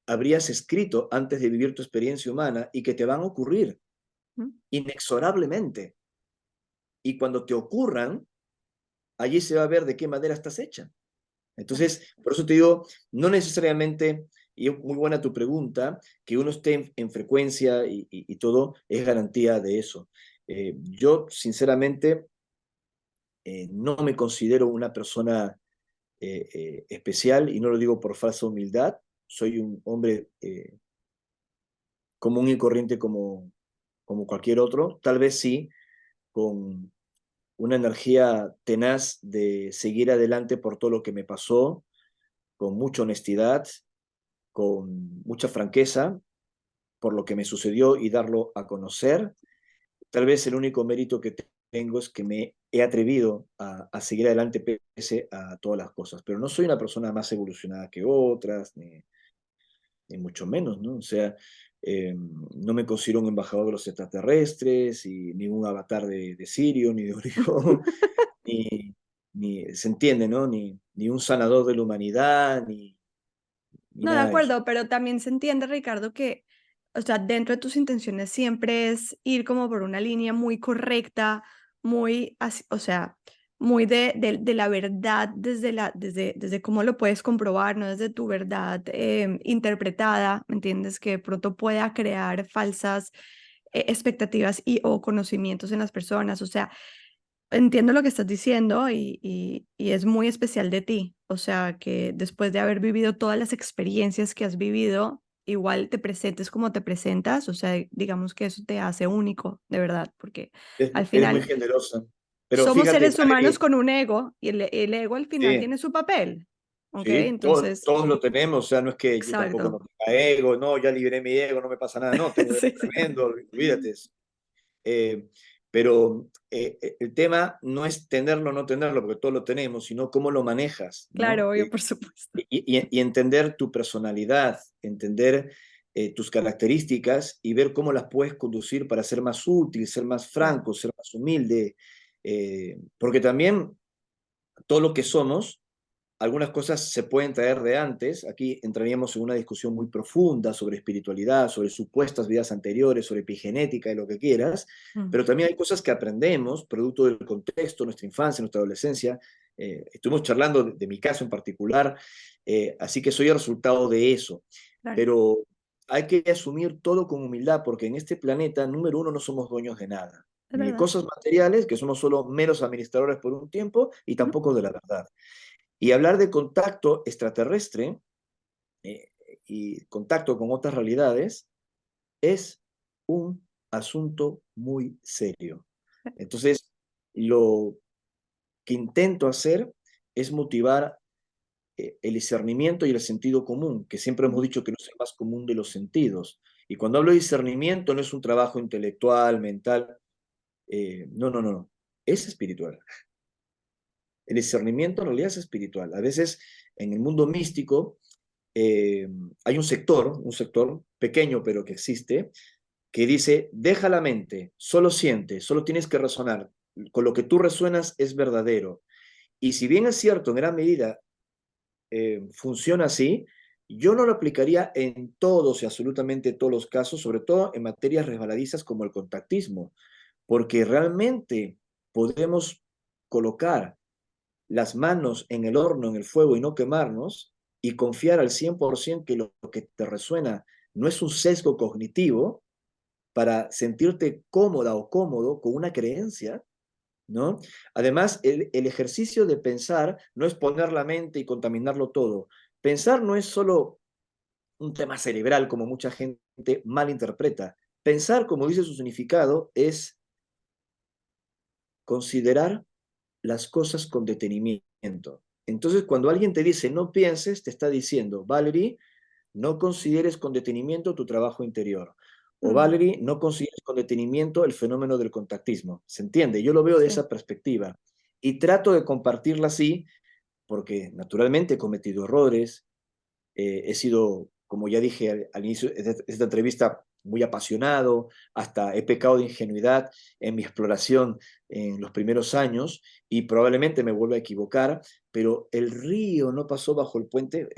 Speaker 2: habrías escrito antes de vivir tu experiencia humana y que te van a ocurrir
Speaker 1: ujú.
Speaker 2: inexorablemente. Y cuando te ocurran, allí se va a ver de qué manera estás hecha.
Speaker 1: Claro.
Speaker 2: Entonces, por eso te digo, no necesariamente, y es muy buena tu pregunta, que uno esté en frecuencia y todo es garantía de eso. Yo, sinceramente, no me considero una persona especial y no lo digo por falsa humildad. Soy un hombre común y corriente como cualquier otro. Tal vez sí, con una energía tenaz de seguir adelante por todo lo que me pasó, con mucha honestidad, con mucha franqueza por lo que me sucedió y darlo a conocer. Tal vez el único mérito que tengo es que me he atrevido a seguir adelante pese a todas las cosas, pero no soy una persona más evolucionada que otras, ni mucho menos, ¿no? O sea, no me considero un embajador de los extraterrestres, y ni un avatar de Sirio, ni de Orión, ni se entiende, ¿no? Ni un sanador de la humanidad, ni
Speaker 1: No, de
Speaker 2: nada de eso.
Speaker 1: acuerdo, pero también se entiende, Ricardo, que, o sea, dentro de tus intenciones siempre es ir como por una línea muy correcta, muy, o sea, muy de la verdad desde cómo lo puedes comprobar, no desde tu verdad interpretada, ¿me entiendes? Que de pronto pueda crear falsas expectativas y o conocimientos en las personas, o sea, entiendo lo que estás diciendo y es muy especial de ti. O sea, que después de haber vivido todas las experiencias que has vivido, igual te presentes como te presentas. O sea, digamos que eso te hace único, de verdad, porque al
Speaker 2: Eres muy
Speaker 1: final
Speaker 2: generosa. Pero
Speaker 1: somos
Speaker 2: fíjate,
Speaker 1: seres humanos
Speaker 2: Valerie,
Speaker 1: con un ego y el ego al final
Speaker 2: sí,
Speaker 1: tiene su papel. ¿Ok?
Speaker 2: sí,
Speaker 1: Entonces,
Speaker 2: todos lo tenemos, o sea, no es que yo tampoco no
Speaker 1: exacto.
Speaker 2: tenga ego, no, ya libré mi ego, no me pasa nada, no, tengo ego
Speaker 1: Sí, sí.
Speaker 2: tremendo, olvídate. Eh, pero el tema no es tenerlo o no tenerlo, porque todos lo tenemos, sino cómo lo manejas, ¿no?
Speaker 1: Claro, obvio, por supuesto.
Speaker 2: Y entender tu personalidad, entender tus características y ver cómo las puedes conducir para ser más útil, ser más
Speaker 1: Claro.
Speaker 2: franco, ser más humilde, porque también todo lo que somos, algunas cosas se pueden traer de antes. Aquí entraríamos en una discusión muy profunda sobre espiritualidad, sobre supuestas vidas anteriores, sobre epigenética y lo que quieras,
Speaker 1: Mm,
Speaker 2: pero también hay cosas que aprendemos producto del contexto, nuestra infancia, nuestra adolescencia. Estuvimos charlando de mi caso en particular, así que soy el resultado de eso.
Speaker 1: claro,
Speaker 2: Pero hay que asumir todo con humildad, porque en este planeta, número uno, no somos dueños de nada,
Speaker 1: es
Speaker 2: ni de
Speaker 1: verdad.
Speaker 2: cosas materiales, que somos solo meros administradores por un tiempo, y
Speaker 1: Ujú.
Speaker 2: tampoco de la verdad. Y hablar de contacto extraterrestre eh, y contacto con otras realidades es un asunto muy serio. Entonces, lo que intento hacer es motivar el discernimiento y el sentido común, que siempre hemos
Speaker 1: Ujú.
Speaker 2: dicho que no es el más común de los sentidos. Y cuando hablo de discernimiento no es un trabajo intelectual, mental, no, no, no, no, es espiritual. El discernimiento en realidad es espiritual. A veces en el mundo místico eh, hay un sector pequeño pero que existe, que dice, deja la mente, solo siente, solo tienes que razonar, con lo que tú resuenas es verdadero. Y si bien es cierto, en gran medida funciona así. Yo no lo aplicaría en todos y absolutamente todos los casos, sobre todo en materias resbaladizas como el contactismo, porque realmente podemos colocar las manos en el horno, en el fuego y no quemarnos y confiar al 100% que lo que te resuena no es un sesgo cognitivo para sentirte cómoda o cómodo con una creencia, ¿no? Además, el ejercicio de pensar no es poner la mente y contaminarlo todo. Pensar no es solo un tema cerebral, como mucha gente malinterpreta. Pensar, como dice su significado, es considerar las cosas con detenimiento. Entonces, cuando alguien te dice no pienses, te está diciendo, Valerie, no consideres con detenimiento tu trabajo interior. O
Speaker 1: Mm,
Speaker 2: Valerie, no consideres con detenimiento el fenómeno del contactismo. ¿Se entiende? Yo lo veo de
Speaker 1: sí,
Speaker 2: esa perspectiva. Y trato de compartirla así, porque naturalmente he cometido errores, he sido, como ya dije al inicio de esta entrevista, muy apasionado, hasta he pecado de ingenuidad en mi exploración en los primeros años y probablemente me vuelva a equivocar, pero el río no pasó bajo el puente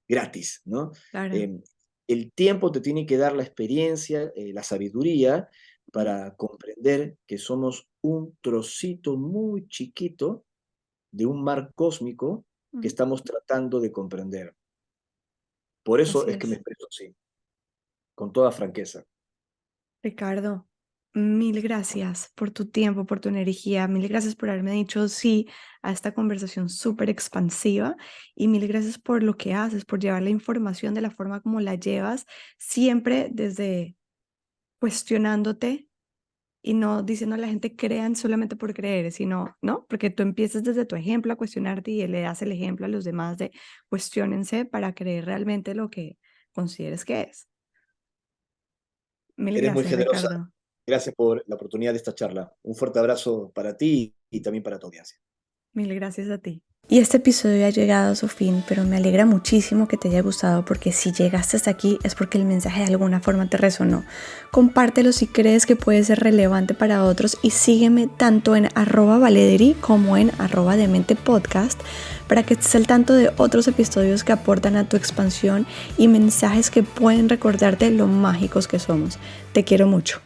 Speaker 2: gratis, ¿no?
Speaker 1: claro.
Speaker 2: Eh, el tiempo te tiene que dar la experiencia, la sabiduría
Speaker 1: Mm,
Speaker 2: para comprender que somos un trocito muy chiquito de un mar cósmico que
Speaker 1: mm,
Speaker 2: estamos tratando de comprender. Por eso
Speaker 1: así
Speaker 2: es que me
Speaker 1: es.
Speaker 2: expreso así, con toda franqueza.
Speaker 1: Ricardo, mil gracias por tu tiempo, por tu energía, mil gracias por haberme dicho sí a esta conversación súper expansiva y mil gracias por lo que haces, por llevar la información de la forma como la llevas, siempre desde cuestionándote y no diciendo a la gente crean solamente por creer, sino, ¿no? Porque tú empiezas desde tu ejemplo a cuestionarte y le das el ejemplo a los demás de cuestiónense para creer realmente lo que consideres que es. Mil
Speaker 2: Eres muy
Speaker 1: gracias,
Speaker 2: generosa.
Speaker 1: Ricardo.
Speaker 2: Gracias por la oportunidad de esta charla. Un fuerte abrazo para ti y también para tu audiencia.
Speaker 1: Mil gracias a ti. Y este episodio ha llegado a su fin, pero me alegra muchísimo que te haya gustado porque si llegaste hasta aquí es porque el mensaje de alguna forma te resonó. Compártelo si crees que puede ser relevante para otros y sígueme tanto en @valederi como en @dementepodcast para que estés al tanto de otros episodios que aportan a tu expansión y mensajes que pueden recordarte lo mágicos que somos. Te quiero mucho.